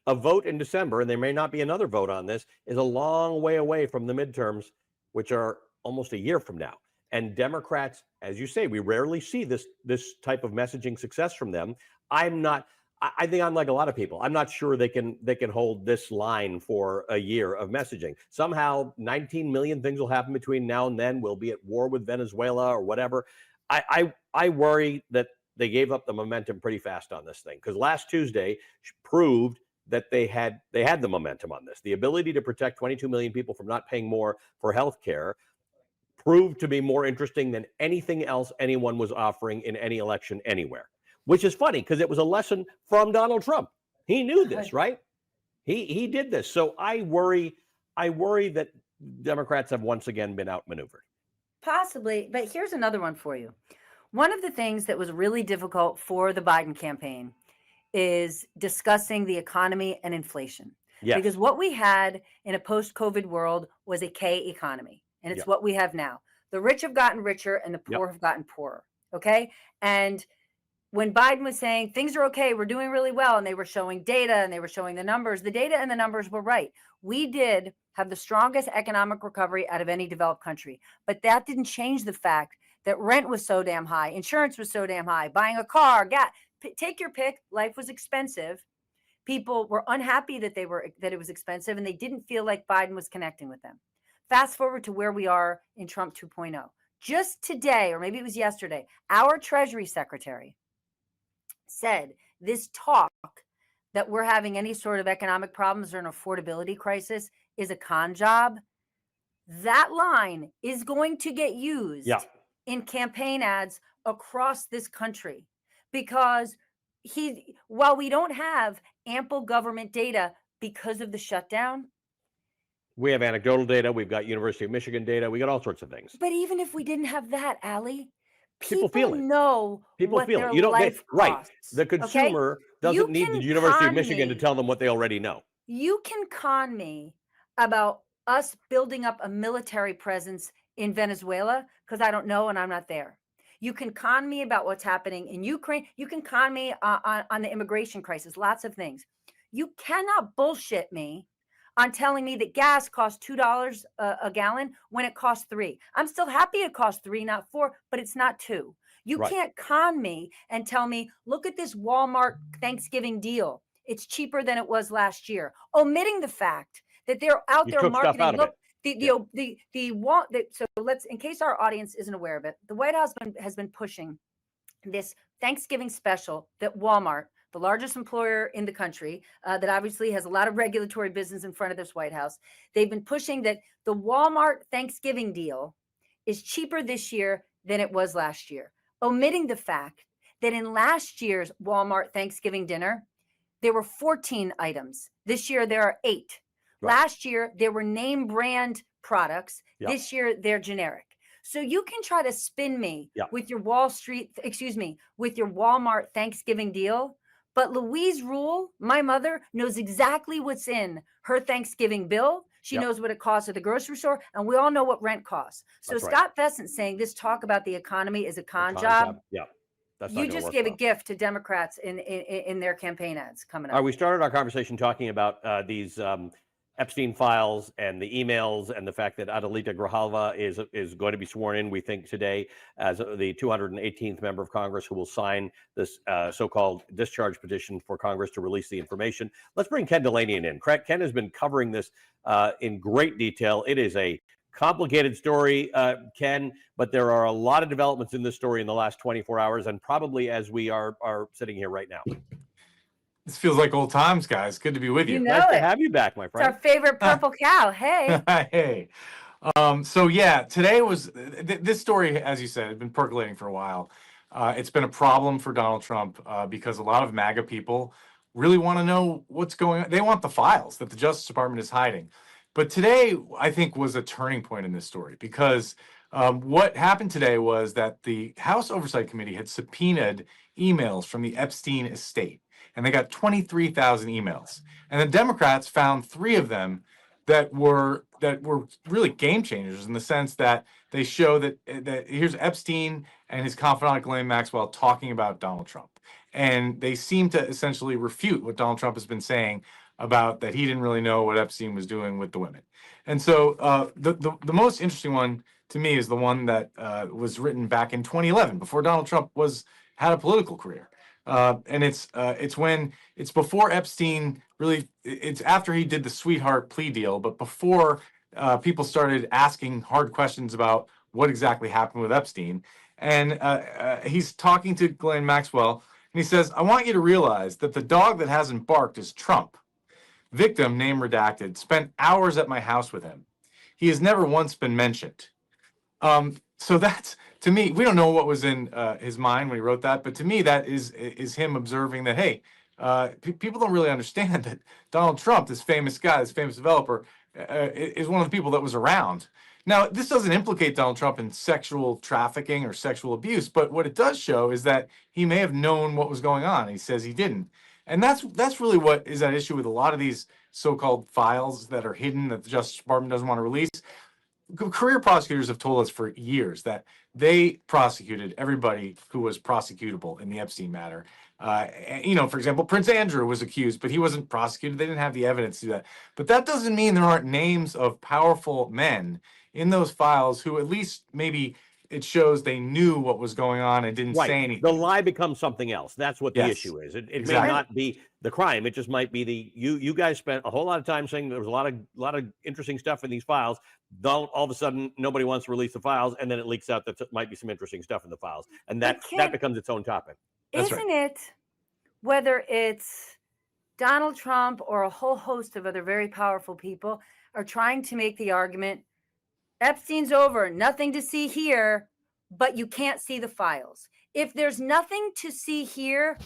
a vote in December, and there may not be another vote on this, is a long way away from the midterms, which are almost a year from now. And Democrats, as you say, we rarely see this type of messaging success from them. I'm not. I think I'm like a lot of people. I'm not sure they can hold this line for a year of messaging. Somehow, 19 million things will happen between now and then. We'll be at war with Venezuela or whatever. I worry that they gave up the momentum pretty fast on this thing, because last Tuesday proved that they had the momentum on this. The ability to protect 22 million people from not paying more for health care proved to be more interesting than anything else anyone was offering in any election anywhere, which is funny because it was a lesson from Donald Trump. He knew this, right? He did this. So I worry that Democrats have once again been outmaneuvered. Possibly, but here's another one for you. One of the things that was really difficult for the Biden campaign is discussing the economy and inflation. Yes. Because what we had in a post-COVID world was a K economy, and it's Yep. what we have now. The rich have gotten richer and the poor have gotten poorer, okay? And when Biden was saying things are okay, we're doing really well, and they were showing data and they were showing the numbers, the data and the numbers were right. We did have the strongest economic recovery out of any developed country, but that didn't change the fact that rent was so damn high, insurance was so damn high, buying a car, gas, take your pick, life was expensive. People were unhappy that it was expensive, and they didn't feel like Biden was connecting with them. Fast forward to where we are in Trump 2.0. Just today, or maybe it was yesterday, our Treasury Secretary said this talk that we're having any sort of economic problems or an affordability crisis is a con job. That line is going to get used in campaign ads across this country, because while we don't have ample government data because of the shutdown, we have anecdotal data. We've got University of Michigan data. We got all sorts of things. But even if we didn't have that, Allie, people feel it. Know people what feel their it. You don't life right. costs, The consumer doesn't need the University of Michigan to tell them what they already know. You can con me about us building up a military presence in Venezuela because I don't know and I'm not there. You can con me about what's happening in Ukraine. You can con me on the immigration crisis, lots of things. You cannot bullshit me on telling me that gas costs $2 a gallon when it costs $3. I'm still happy it costs $3, not $4, but it's not $2. You can't con me and tell me, look at this Walmart Thanksgiving deal. It's cheaper than it was last year, omitting the fact that they're out there marketing. Look, so let's, in case our audience isn't aware of it, the White House has been pushing this Thanksgiving special that Walmart, the largest employer in the country, that obviously has a lot of regulatory business in front of this White House. They've been pushing that the Walmart Thanksgiving deal is cheaper this year than it was last year, omitting the fact that in last year's Walmart Thanksgiving dinner, there were 14 items. This year, there are 8. Right. Last year, there were name brand products. Yep. This year, they're generic. So you can try to spin me with your with your Walmart Thanksgiving deal. But Louise Rule, my mother, knows exactly what's in her Thanksgiving bill. She knows what it costs at the grocery store, and we all know what rent costs. So that's Scott Bessent saying this talk about the economy is a con job. Yeah. You just gave a gift to Democrats in their campaign ads coming up. We started our conversation talking about these Epstein files and the emails and the fact that Adelita Grijalva is going to be sworn in, we think, today as the 218th member of Congress who will sign this so-called discharge petition for Congress to release the information. Let's bring Ken Dilanian in. Ken has been covering this in great detail. It is a complicated story, Ken, but there are a lot of developments in this story in the last 24 hours, and probably as we are sitting here right now. This feels like old times, guys. Good to be with you. Nice to have you back, my friend. It's our favorite purple cow. Hey. Hey. So yeah, today was this story, as you said, had been percolating for a while. It's been a problem for Donald Trump because a lot of MAGA people really want to know what's going on. They want the files that the Justice Department is hiding. But today, I think, was a turning point in this story because what happened today was that the House Oversight Committee had subpoenaed emails from the Epstein estate, and they got 23,000 emails. And the Democrats found 3 of them that were really game changers in the sense that they show that here's Epstein and his confidant Ghislaine Maxwell talking about Donald Trump, and they seem to essentially refute what Donald Trump has been saying about that he didn't really know what Epstein was doing with the women. And so the most interesting one to me is the one that was written back in 2011, before Donald Trump had a political career. And it's before Epstein really, it's after he did the sweetheart plea deal, but before people started asking hard questions about what exactly happened with Epstein. And he's talking to Ghislaine Maxwell, and he says, "I want you to realize that the dog that hasn't barked is Trump. Victim, name redacted, spent hours at my house with him. He has never once been mentioned." So that's, to me, we don't know what was in his mind when he wrote that, but to me, that is him observing that, hey, people don't really understand that Donald Trump, this famous guy, this famous developer, is one of the people that was around. Now, this doesn't implicate Donald Trump in sexual trafficking or sexual abuse, but what it does show is that he may have known what was going on. He says he didn't. And that's really what is at issue with a lot of these so-called files that are hidden that the Justice Department doesn't want to release. Career prosecutors have told us for years that they prosecuted everybody who was prosecutable in the Epstein matter. For example, Prince Andrew was accused, but he wasn't prosecuted. They didn't have the evidence to do that. But that doesn't mean there aren't names of powerful men in those files who at least maybe it shows they knew what was going on and didn't say anything. The lie becomes something else. That's what the issue is. It Exactly. may not be the crime. It just might be you guys spent a whole lot of time saying there was a lot of interesting stuff in these files. All of a sudden, nobody wants to release the files, and then it leaks out that there might be some interesting stuff in the files, and that becomes its own topic. That's Isn't it? Whether it's Donald Trump or a whole host of other very powerful people are trying to make the argument, Epstein's over, nothing to see here, but you can't see the files. If there's nothing to see here,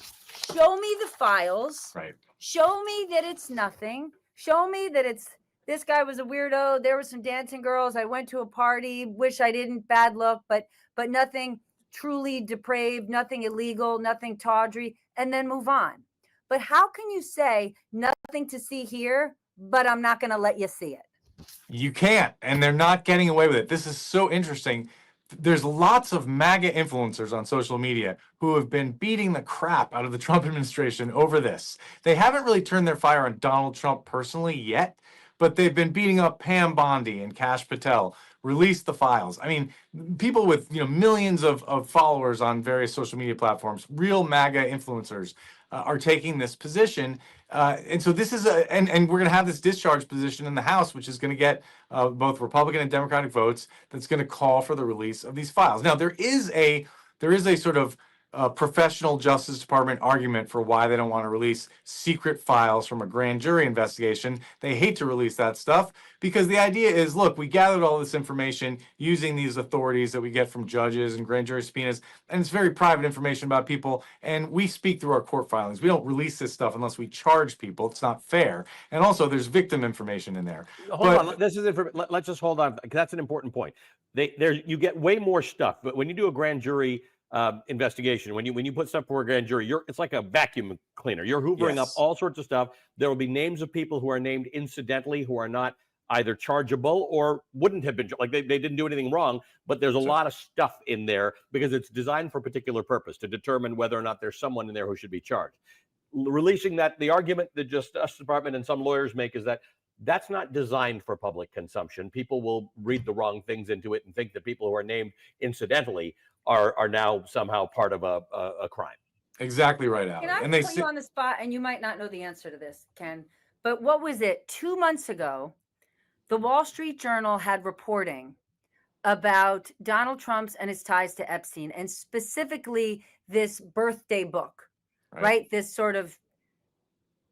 show me the files. Right. Show me that it's nothing. Show me that this guy was a weirdo. There were some dancing girls. I went to a party. Wish I didn't. Bad luck, but nothing truly depraved, nothing illegal, nothing tawdry, and then move on. But how can you say nothing to see here, but I'm not going to let you see it? You can't, and they're not getting away with it. This is so interesting. There's lots of MAGA influencers on social media who have been beating the crap out of the Trump administration over this. They haven't really turned their fire on Donald Trump personally yet, but they've been beating up Pam Bondi and Kash Patel. Release the files. I mean, people with millions of followers on various social media platforms, real MAGA influencers, are taking this position. And so this is and we're going to have this discharge position in the House, which is going to get both Republican and Democratic votes. That's going to call for the release of these files. Now, there is a sort of professional Justice Department argument for why they don't want to release secret files from a grand jury investigation. They hate to release that stuff because the idea is, look, we gathered all this information using these authorities that we get from judges and grand jury subpoenas, and it's very private information about people, and we speak through our court filings. We don't release this stuff unless we charge people. It's not fair. And also, there's victim information in there. Hold on. This is let's just hold on. That's an important point. You get way more stuff, but when you do a grand jury investigation, when you put stuff for a grand jury, it's like a vacuum cleaner. You're hoovering up all sorts of stuff. There will be names of people who are named incidentally, who are not either chargeable or wouldn't have been, like they didn't do anything wrong, but there's a lot of stuff in there because it's designed for a particular purpose to determine whether or not there's someone in there who should be charged. Releasing that, the argument the Justice Department and some lawyers make is that that's not designed for public consumption. People will read the wrong things into it and think that people who are named incidentally are now somehow part of a crime. Exactly right, Allie. Can I put you on the spot, and you might not know the answer to this, Ken, but what was it? 2 months ago, the Wall Street Journal had reporting about Donald Trump's and his ties to Epstein, and specifically this birthday book, right? This sort of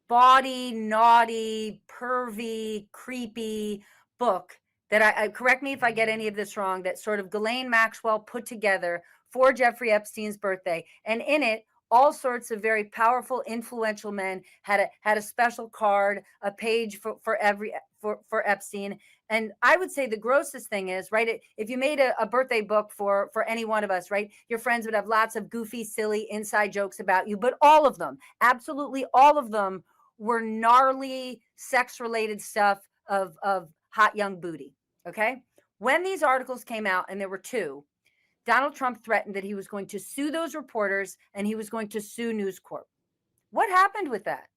bawdy, naughty, pervy, creepy book that I correct me if I get any of this wrong, that sort of Ghislaine Maxwell put together for Jeffrey Epstein's birthday. And in it, all sorts of very powerful, influential men had a special card, a page for Epstein. And I would say the grossest thing is, right, if you made a birthday book for any one of us, right, your friends would have lots of goofy, silly inside jokes about you, but all of them, absolutely all of them, were gnarly sex-related stuff of hot young booty. Okay. When these articles came out, and there were two, Donald Trump threatened that he was going to sue those reporters and he was going to sue News Corp. What happened with that?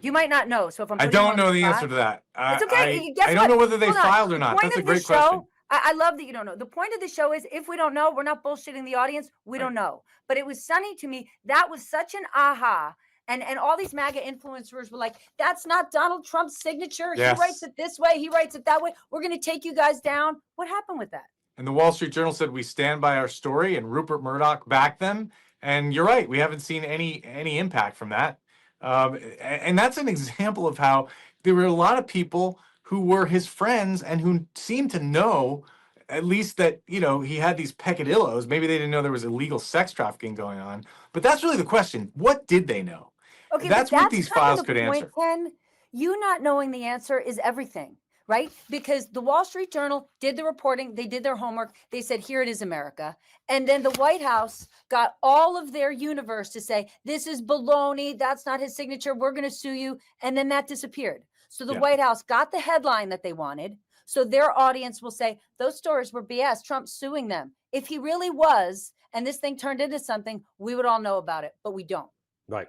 You might not know. So if I'm I don't know the answer to that. It's okay. I don't know whether they filed or not. That's a great question. I love that you don't know. The point of the show is, if we don't know, we're not bullshitting the audience. We don't know. But it was sunny to me. That was such an aha. And all these MAGA influencers were like, that's not Donald Trump's signature. Yes. He writes it this way. He writes it that way. We're going to take you guys down. What happened with that? And the Wall Street Journal said, we stand by our story, and Rupert Murdoch backed them. And you're right. We haven't seen any impact from that. And that's an example of how there were a lot of people who were his friends and who seemed to know at least that, you know, he had these peccadillos. Maybe they didn't know there was illegal sex trafficking going on. But that's really the question. What did they know? Okay, that's what these kind files of the could point, answer. Ken. You not knowing the answer is everything, right? Because the Wall Street Journal did the reporting, they did their homework, they said, here it is, America. And then the White House got all of their universe to say, this is baloney, that's not his signature, we're going to sue you. And then that disappeared. So the White House got the headline that they wanted. So their audience will say, those stories were BS, Trump's suing them. If he really was, and this thing turned into something, we would all know about it, but we don't. Right.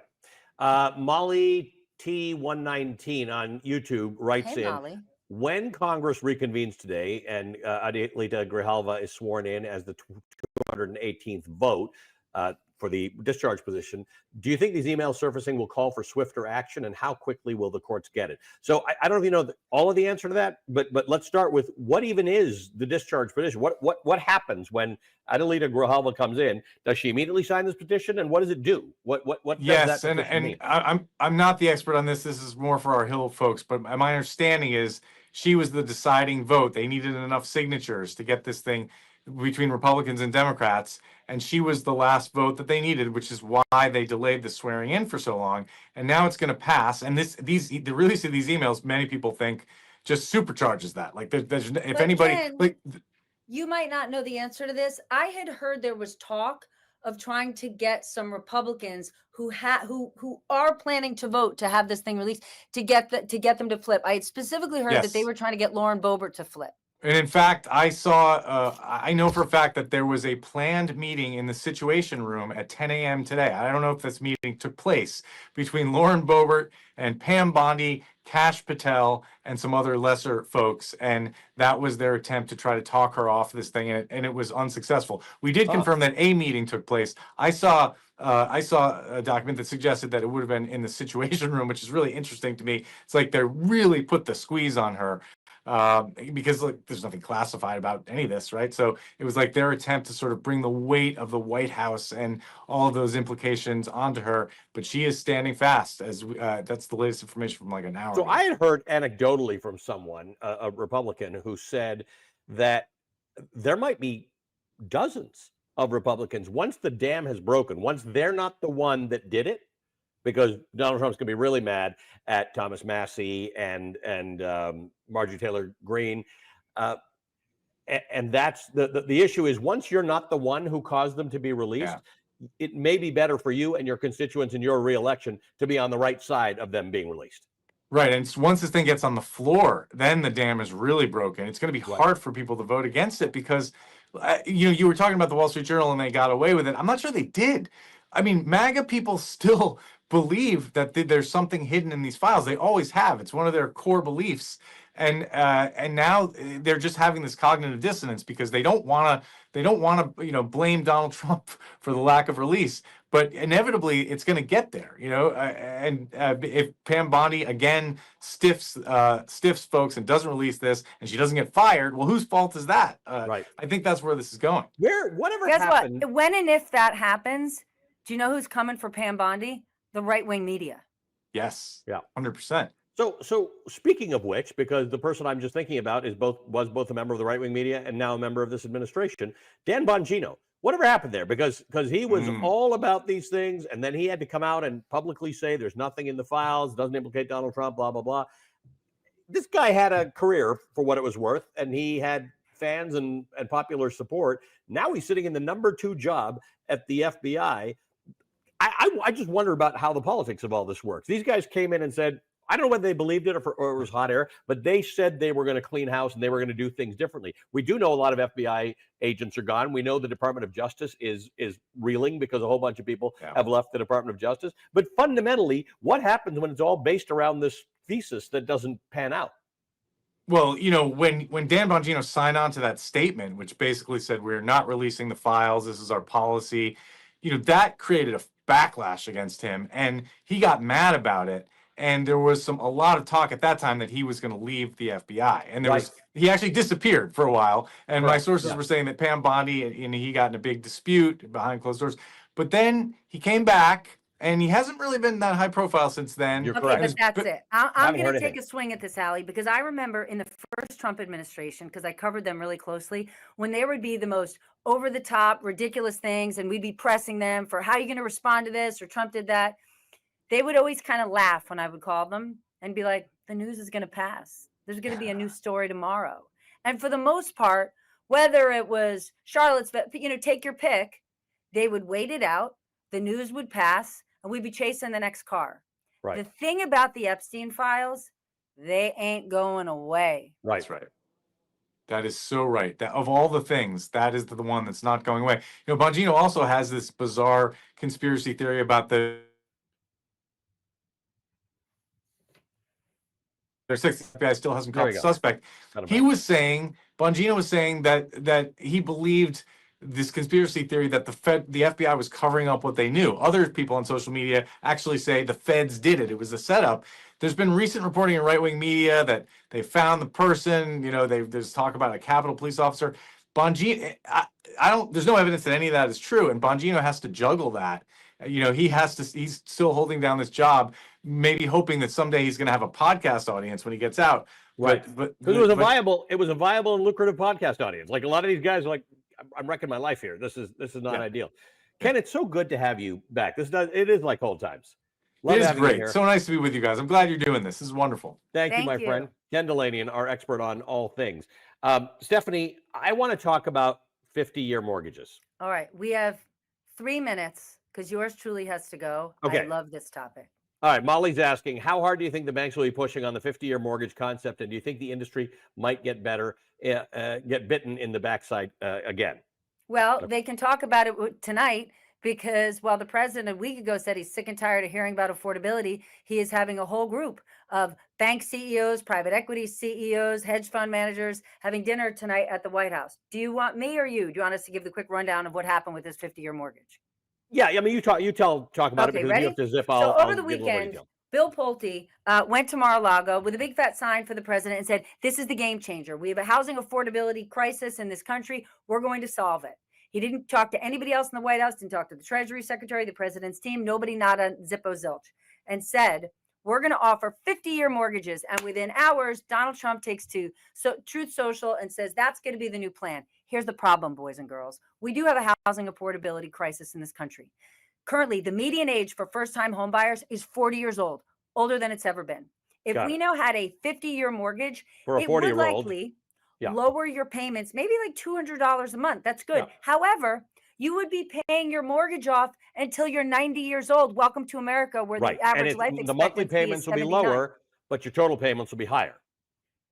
Molly T119 on YouTube writes in, Molly. when Congress reconvenes today and Adelita Grijalva is sworn in as the 218th vote for the discharge position, do you think these emails surfacing will call for swifter action, and how quickly will the courts get it? So I don't know if you know all of the answer to that, but let's start with, what even is the discharge petition? What happens when Adelita Grijalva comes in? Does she immediately sign this petition, and what does it do? What does Yes, that and mean? I'm not the expert on this. This is more for our Hill folks, but my understanding is she was the deciding vote. They needed enough signatures to get this thing between Republicans and Democrats, and she was the last vote that they needed, which is why they delayed the swearing in for so long. And now it's going to pass. And the release of these emails, many people think, just supercharges that. Like, there's if anybody, Ken, like, you might not know the answer to this. I had heard there was talk of trying to get some Republicans who are planning to vote to have this thing released, to get them to flip. I had specifically heard that they were trying to get Lauren Boebert to flip. And in fact, I know for a fact that there was a planned meeting in the Situation Room at 10 a.m. today. I don't know if this meeting took place between Lauren Boebert and Pam Bondi, Kash Patel, and some other lesser folks. And that was their attempt to try to talk her off this thing, and it was unsuccessful. We did confirm that a meeting took place. I saw a document that suggested that it would have been in the Situation Room, which is really interesting to me. It's like they really put the squeeze on her. Because look, there's nothing classified about any of this, right? So it was like their attempt to sort of bring the weight of the White House and all of those implications onto her. But she is standing fast, as that's the latest information from like an hour So ago. I had heard anecdotally from someone, a Republican, who said that there might be dozens of Republicans, once the dam has broken, once they're not the one that did it, because Donald Trump's going to be really mad at Thomas Massie and Marjorie Taylor Greene. And that's the issue is, once you're not the one who caused them to be released, it may be better for you and your constituents in your reelection to be on the right side of them being released. Right. And once this thing gets on the floor, then the dam is really broken. It's going to be hard for people to vote against it because, you were talking about the Wall Street Journal and they got away with it. I'm not sure they did. I mean, MAGA people still believe that there's something hidden in these files. They always have. It's one of their core beliefs. And now they're just having this cognitive dissonance because they don't want to blame Donald Trump for the lack of release. But inevitably, it's going to get there, and if Pam Bondi again stiffs folks and doesn't release this, and she doesn't get fired, well, whose fault is that? Right. I think that's where this is going. Whatever Guess happened. what? When and if that happens, do you know who's coming for Pam Bondi? The right-wing media. Yes. Yeah. 100%. So speaking of which, because the person I'm just thinking about was both a member of the right wing media and now a member of this administration, Dan Bongino. Whatever happened there? Because he was all about these things, and then he had to come out and publicly say there's nothing in the files, doesn't implicate Donald Trump, blah blah blah. This guy had a career for what it was worth, and he had fans and popular support. Now he's sitting in the #2 job at the FBI. I just wonder about how the politics of all this works. These guys came in and said, I don't know whether they believed it or it was hot air, but they said they were going to clean house and they were going to do things differently. We do know a lot of FBI agents are gone. We know the Department of Justice is reeling because a whole bunch of people have left the Department of Justice. But fundamentally, what happens when it's all based around this thesis that doesn't pan out? Well, you know, when Dan Bongino signed on to that statement, which basically said we're not releasing the files, this is our policy, you know, that created a backlash against him, and he got mad about it. And there was a lot of talk at that time that he was going to leave the FBI, and he actually disappeared for a while. And my sources were saying that Pam Bondi and he got in a big dispute behind closed doors. But then he came back, and he hasn't really been that high profile since then. You're Okay, correct. but that's it. I'm going to take anything. a swing at this, Allie, because I remember in the first Trump administration, because I covered them really closely, when there would be the most over the top, ridiculous things, and we'd be pressing them for how are you going to respond to this, or Trump did that. They would always kind of laugh when I would call them and be like, the news is going to pass. There's going to be a new story tomorrow. And for the most part, whether it was Charlottesville, you know, take your pick, they would wait it out. The news would pass and we'd be chasing the next car. Right. The thing about the Epstein files, they ain't going away. Right. That's right. That is so right. That of all the things, that is the one that's not going away. You know, Bongino also has this bizarre conspiracy theory about their 6th FBI still hasn't caught the suspect. Bongino was saying that he believed this conspiracy theory that the FBI was covering up what they knew. Other people on social media actually say the feds did it. It was a setup. There's been recent reporting in right-wing media that they found the person. You know, there's talk about a Capitol police officer. Bongino, there's no evidence that any of that is true, and Bongino has to juggle that. You know, he's still holding down this job, maybe hoping that someday he's going to have a podcast audience when he gets out. Right. But it was a viable and lucrative podcast audience. Like a lot of these guys are like, I'm wrecking my life here. This is not ideal. Ken, it's so good to have you back. It is like old times. It is great. So nice to be with you guys. I'm glad you're doing this. This is wonderful. Thank you, my friend. Ken Dilanian, our expert on all things. Stephanie, I want to talk about 50-year mortgages. All right. We have 3 minutes because yours truly has to go. Okay. I love this topic. All right. Molly's asking, how hard do you think the banks will be pushing on the 50-year mortgage concept? And do you think the industry might get bitten in the backside again? Well, they can talk about it tonight because while the president a week ago said he's sick and tired of hearing about affordability, he is having a whole group of bank CEOs, private equity CEOs, hedge fund managers having dinner tonight at the White House. Do you want me or you? Do you want us to give the quick rundown of what happened with this 50-year mortgage? Yeah, I mean, you talk about it because ready? you have to zip. So over the weekend, Bill Pulte went to Mar-a-Lago with a big fat sign for the president and said, this is the game changer. We have a housing affordability crisis in this country. We're going to solve it. He didn't talk to anybody else in the White House, didn't talk to the Treasury Secretary, the president's team, nobody, not a zippo zilch, and said, we're going to offer 50-year mortgages. And within hours, Donald Trump takes to Truth Social and says, that's going to be the new plan. Here's the problem, boys and girls. We do have a housing affordability crisis in this country. Currently, the median age for first-time home buyers is 40 years old, older than it's ever been. If we now had a 50-year mortgage, for a it would 40-year-old, likely lower your payments, maybe like $200 a month. That's good. Yeah. However, you would be paying your mortgage off until you're 90 years old. Welcome to America, where the average life expectancy the monthly payments is will be 79. lower, but your total payments will be higher.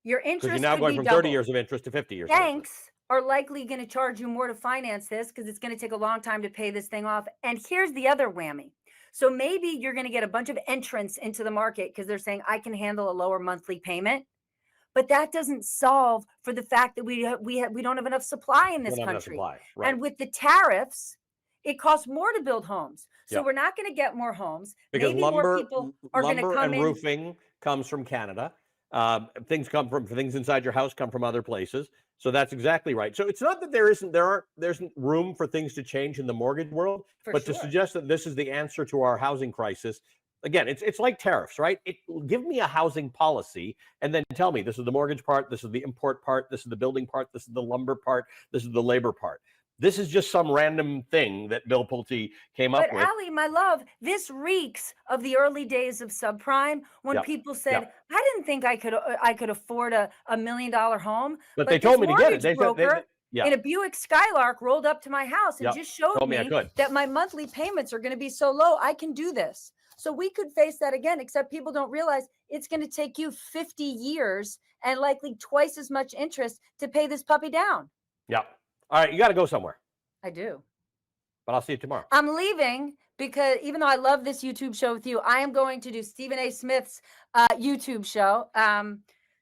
Your interest Because you're now going from 30 years of interest to 50 years. Banks are likely going to charge you more to finance this because it's going to take a long time to pay this thing off. And here's the other whammy. So maybe you're going to get a bunch of entrants into the market because they're saying, I can handle a lower monthly payment. But that doesn't solve for the fact that we don't have enough supply in this country. Right. And with the tariffs, it costs more to build homes. So we're not going to get more homes. Because maybe more people are going to come in. Roofing comes from Canada. Things inside your house come from other places. So that's exactly right. So it's not that there isn't room for things to change in the mortgage world, but to suggest that this is the answer to our housing crisis, again, it's like tariffs, right? Give me a housing policy and then tell me this is the mortgage part, this is the import part, this is the building part, this is the lumber part, this is the labor part. This is just some random thing that Bill Pulte came up But with. Allie, my love, this reeks of the early days of subprime when Yep. people said, Yep. "I didn't think I could afford a $1 million home." But they this told me to get it. mortgage They said, broker yeah, in a Buick Skylark rolled up to my house and Yep. just showed told me I me could. that my monthly payments are going to be so low. I can do this. So we could face that again, except people don't realize it's going to take you 50 years and likely twice as much interest to pay this puppy down. Yeah. All right, you got to go somewhere, I do. but I'll see you tomorrow. I'm leaving because even though I love this YouTube show with you, I am going to do Stephen A. Smith's YouTube show.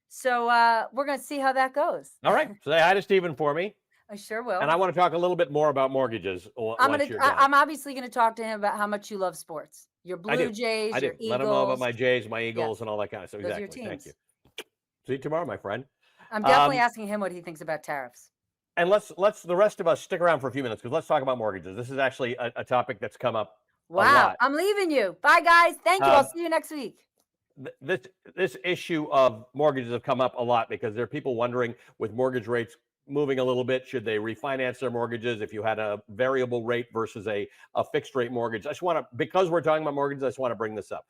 So we're going to see how that goes. All right, say hi to Stephen for me, I sure will. and I want to talk a little bit more about mortgages once you're done. I'm obviously going to talk to him about how much you love sports. Your Blue Jays, I do. your Eagles. Let him know about my Jays, my Eagles, and all that kind of stuff. Those are your Exactly. Thank you. teams. See you tomorrow, my friend. I'm definitely Um, asking him what he thinks about tariffs. And let's the rest of us stick around for a few minutes because let's talk about mortgages. This is actually a topic that's come up a Wow. lot. I'm leaving you. Bye, guys. Thank you. I'll Um, see you next week. This issue of mortgages have come up a lot because there are people wondering, with mortgage rates moving a little bit, should they refinance their mortgages if you had a variable rate versus a fixed rate mortgage? I just want to, because we're talking about mortgages, I just want to bring this up.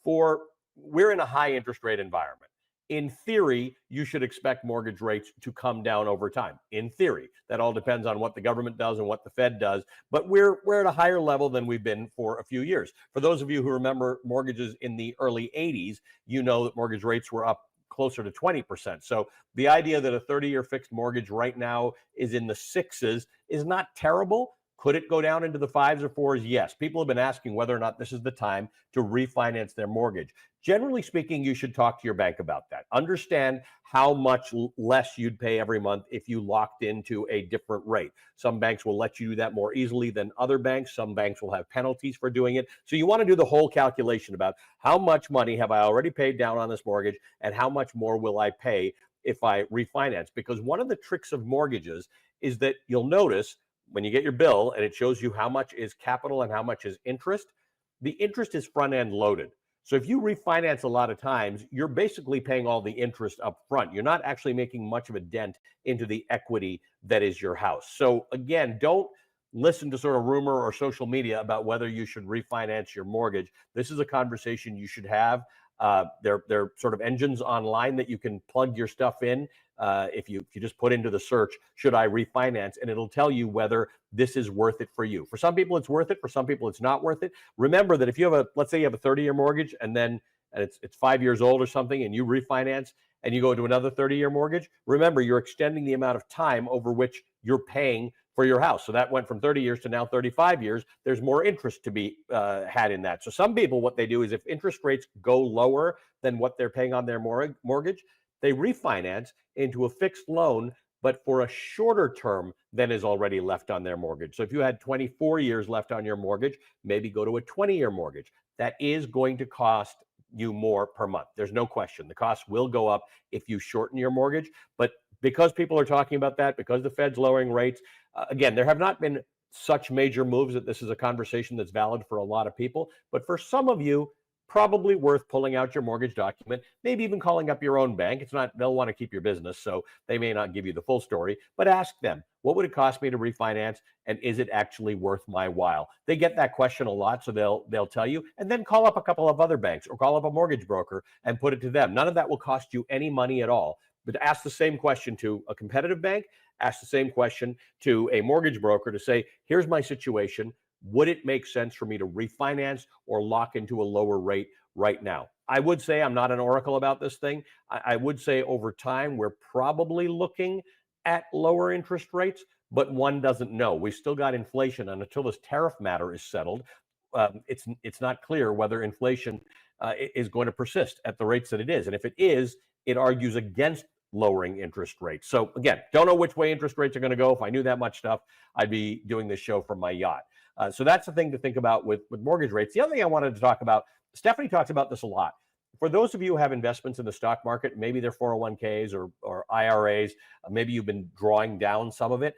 We're in a high interest rate environment. In theory, you should expect mortgage rates to come down over time. In theory, that all depends on what the government does and what the Fed does. But we're at a higher level than we've been for a few years. For those of you who remember mortgages in the early 80s, you know that mortgage rates were up closer to 20%. So the idea that a 30-year fixed mortgage right now is in the sixes is not terrible. Could it go down into the fives or fours? Yes. People have been asking whether or not this is the time to refinance their mortgage. Generally speaking, you should talk to your bank about that. Understand how much less you'd pay every month if you locked into a different rate. Some banks will let you do that more easily than other banks. Some banks will have penalties for doing it. So you want to do the whole calculation about how much money have I already paid down on this mortgage and how much more will I pay if I refinance? Because one of the tricks of mortgages is that you'll notice when you get your bill and it shows you how much is capital and how much is interest, the interest is front end loaded. So if you refinance a lot of times, you're basically paying all the interest up front. You're not actually making much of a dent into the equity that is your house. So again, don't listen to sort of rumor or social media about whether you should refinance your mortgage. This is a conversation you should have. There are sort of engines online that you can plug your stuff in. If you just put into the search, should I refinance? And it'll tell you whether this is worth it for you. For some people, it's worth it. For some people, it's not worth it. Remember that if you have let's say you have a 30-year mortgage and it's 5 years old or something and you refinance and you go into another 30-year mortgage, remember you're extending the amount of time over which you're paying for your house. So that went from 30 years to now 35 years. There's more interest to be had in that. So some people, what they do is if interest rates go lower than what they're paying on their mortgage, they refinance into a fixed loan, but for a shorter term than is already left on their mortgage. So if you had 24 years left on your mortgage, maybe go to a 20-year mortgage. That is going to cost you more per month. There's no question. The cost will go up if you shorten your mortgage. But because people are talking about that, because the Fed's lowering rates, again, there have not been such major moves that this is a conversation that's valid for a lot of people. But for some of you, probably worth pulling out your mortgage document, maybe even calling up your own bank. It's not, they'll want to keep your business, so they may not give you the full story, but ask them, what would it cost me to refinance? And is it actually worth my while? They get that question a lot, so they'll tell you, and then call up a couple of other banks or call up a mortgage broker and put it to them. None of that will cost you any money at all. But ask the same question to a competitive bank, ask the same question to a mortgage broker to say, here's my situation. Would it make sense for me to refinance or lock into a lower rate right now? I would say I'm not an oracle about this thing. I would say over time, we're probably looking at lower interest rates, but one doesn't know. We've still got inflation, and until this tariff matter is settled, it's not clear whether inflation is going to persist at the rates that it is. And if it is, it argues against lowering interest rates. So again, don't know which way interest rates are going to go. If I knew that much stuff, I'd be doing this show from my yacht. So that's the thing to think about with mortgage rates. The other thing I wanted to talk about, Stephanie talks about this a lot. For those of you who have investments in the stock market, maybe they're 401ks or IRAs, maybe you've been drawing down some of it.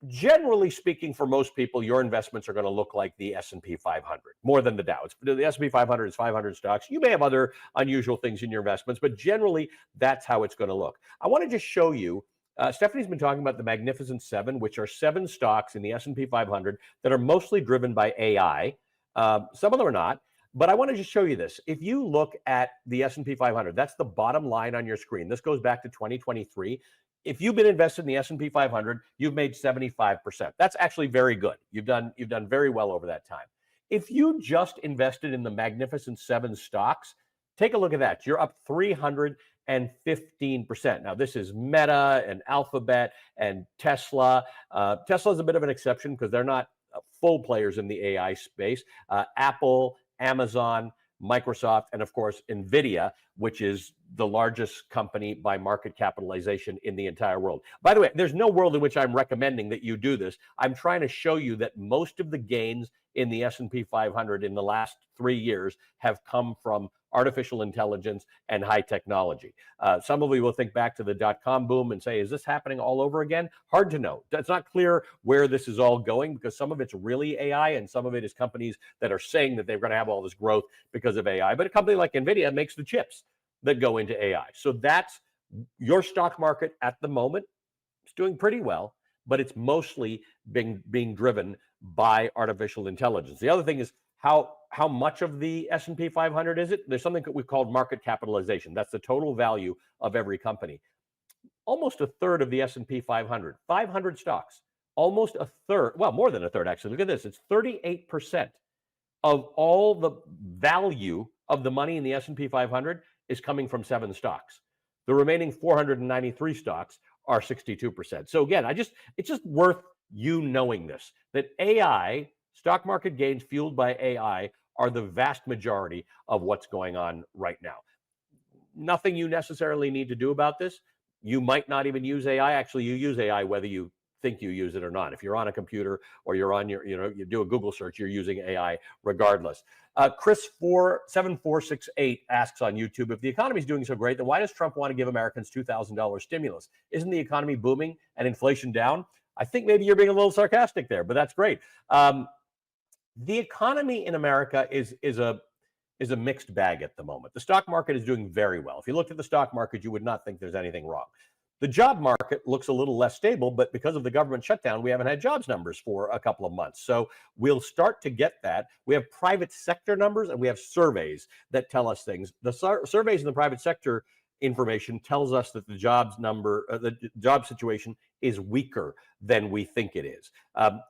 generally speaking, for most people, your investments are going to look like the S&P 500 more than the Dow. The S&P 500 is 500 stocks. You may have other unusual things in your investments, but generally, that's how it's going to look. I want to just show you. Stephanie's been talking about the Magnificent Seven, which are 7 stocks in the S&P 500 that are mostly driven by AI. Some of them are not. But I want to just show you this. If you look at the S&P 500, that's the bottom line on your screen. This goes back to 2023. If you've been invested in the S&P 500, you've made 75%. That's actually very good. You've done very well over that time. If you just invested in the Magnificent Seven stocks, take a look at that. You're up 315%. Now, this is Meta and Alphabet and Tesla. Tesla's a bit of an exception because they're not full players in the AI space. Apple, Amazon, Microsoft, and of course, NVIDIA, which is the largest company by market capitalization in the entire world. By the way, there's no world in which I'm recommending that you do this. I'm trying to show you that most of the gains in the S&P 500 in the last 3 years have come from artificial intelligence and high technology. Some of you will think back to the dot-com boom and say, is this happening all over again? Hard to know. It's not clear where this is all going because some of it's really AI and some of it is companies that are saying that they're going to have all this growth because of AI. But a company like NVIDIA makes the chips that go into AI. So that's your stock market at the moment. It's doing pretty well, but it's mostly being driven by artificial intelligence. The other thing is how much of the S&P 500 is it? There's something that we've called market capitalization. That's the total value of every company. Almost a third of the S&P 500, 500 stocks, almost a third, well, more than a third actually. Look at this. It's 38% of all the value of the money in the S&P 500 is coming from 7 stocks. The remaining 493 stocks are 62%. So again, it's just worth you knowing this, that AI, stock market gains fueled by AI, are the vast majority of what's going on right now. Nothing you necessarily need to do about this. You might not even use AI. Actually, you use AI whether you think you use it or not. If you're on a computer or you're on your, you do a Google search, you're using AI regardless. Chris 7468 asks on YouTube, if the economy is doing so great, then why does Trump want to give Americans $2,000 stimulus? Isn't the economy booming and inflation down? I think maybe you're being a little sarcastic there, but that's great. The economy in America is a mixed bag at the moment. The stock market is doing very well. If you looked at the stock market, you would not think there's anything wrong. The job market looks a little less stable, but because of the government shutdown, we haven't had jobs numbers for a couple of months. So we'll start to get that. We have private sector numbers and we have surveys that tell us things. The surveys in the private sector information tells us that the jobs number, the job situation is weaker than we think it is.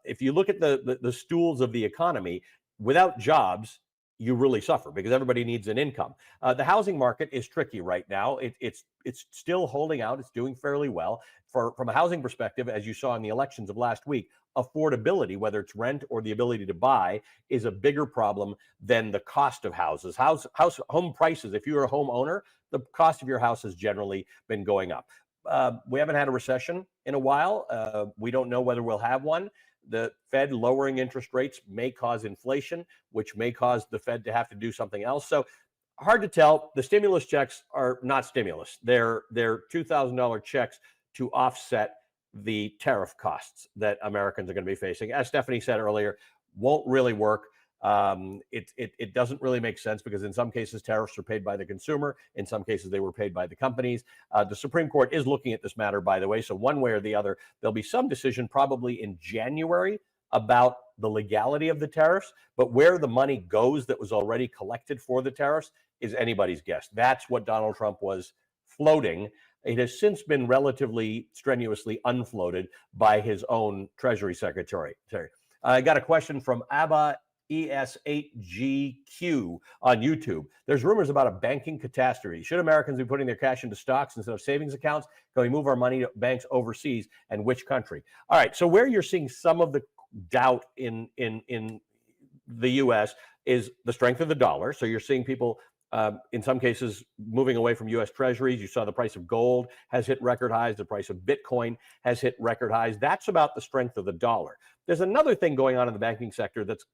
If you look at the stools of the economy, without jobs, you really suffer because everybody needs an income. The housing market is tricky right now. It's still holding out. It's doing fairly well. From a housing perspective, as you saw in the elections of last week, affordability, whether it's rent or the ability to buy, is a bigger problem than the cost of houses. Home prices, if you're a homeowner, the cost of your house has generally been going up. We haven't had a recession in a while. We don't know whether we'll have one. The Fed lowering interest rates may cause inflation, which may cause the Fed to have to do something else. So hard to tell. The stimulus checks are not stimulus. They're $2,000 checks to offset the tariff costs that Americans are going to be facing. As Stephanie said earlier, won't really work. It doesn't really make sense because in some cases tariffs are paid by the consumer. In some cases they were paid by the companies. The Supreme Court is looking at this matter, by the way. So one way or the other, there'll be some decision probably in January about the legality of the tariffs. But where the money goes that was already collected for the tariffs is anybody's guess. That's what Donald Trump was floating. It has since been relatively strenuously unfloated by his own Treasury Secretary. I got a question from Abba ES8GQ on YouTube. There's rumors about a banking catastrophe. Should Americans be putting their cash into stocks instead of savings accounts? Can we move our money to banks overseas, and which country? All right, so where you're seeing some of the doubt in the US is the strength of the dollar. So you're seeing people in some cases moving away from US Treasuries. You saw the price of gold has hit record highs. The price of Bitcoin has hit record highs. That's about the strength of the dollar. There's another thing going on in the banking sector that's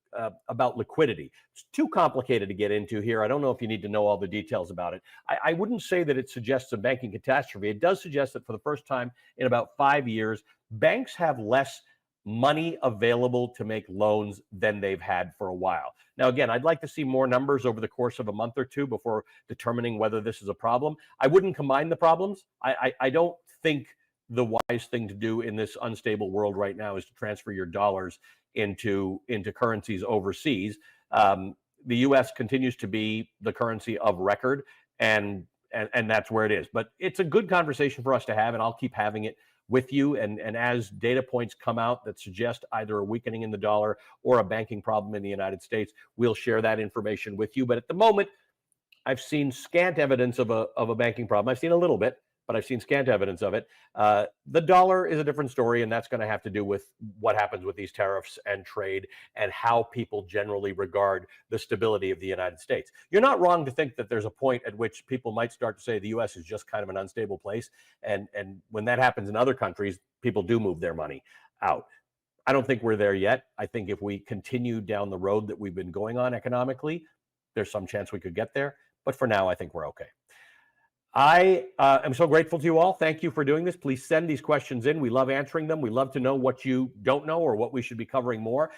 about liquidity. It's too complicated to get into here. I don't know if you need to know all the details about it. I wouldn't say that it suggests a banking catastrophe. It does suggest that for the first time in about 5 years, banks have less money available to make loans than they've had for a while. Now, again, I'd like to see more numbers over the course of a month or two before determining whether this is a problem. I wouldn't combine the problems. I don't think the wise thing to do in this unstable world right now is to transfer your dollars into currencies overseas. The U.S. continues to be the currency of record, and that's where it is. But it's a good conversation for us to have, and I'll keep having it with you. And as data points come out that suggest either a weakening in the dollar or a banking problem in the United States, we'll share that information with you. But at the moment, I've seen scant evidence of a banking problem. I've seen a little bit, but I've seen scant evidence of it. The dollar is a different story, and that's going to have to do with what happens with these tariffs and trade and how people generally regard the stability of the United States. You're not wrong to think that there's a point at which people might start to say the U.S. is just kind of an unstable place. And when that happens in other countries, people do move their money out. I don't think we're there yet. I think if we continue down the road that we've been going on economically, there's some chance we could get there. But for now, I think we're okay. I am so grateful to you all. Thank you for doing this. Please send these questions in. We love answering them. We love to know what you don't know or what we should be covering more.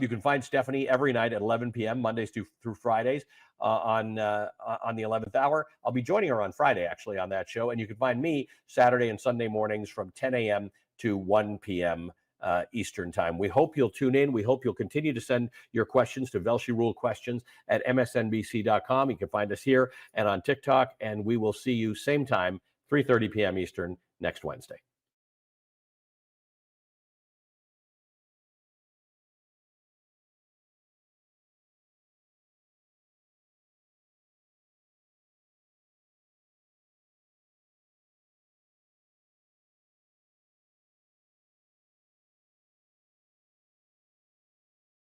You can find Stephanie every night at 11 p.m., Mondays through Fridays on the 11th hour. I'll be joining her on Friday, actually, on that show. And you can find me Saturday and Sunday mornings from 10 a.m. to 1 p.m. Eastern time. We hope you'll tune in. We hope you'll continue to send your questions to Velshi Rule Questions at msnbc.com. You can find us here and on TikTok, and we will see you same time, 3:30 p.m. Eastern next Wednesday.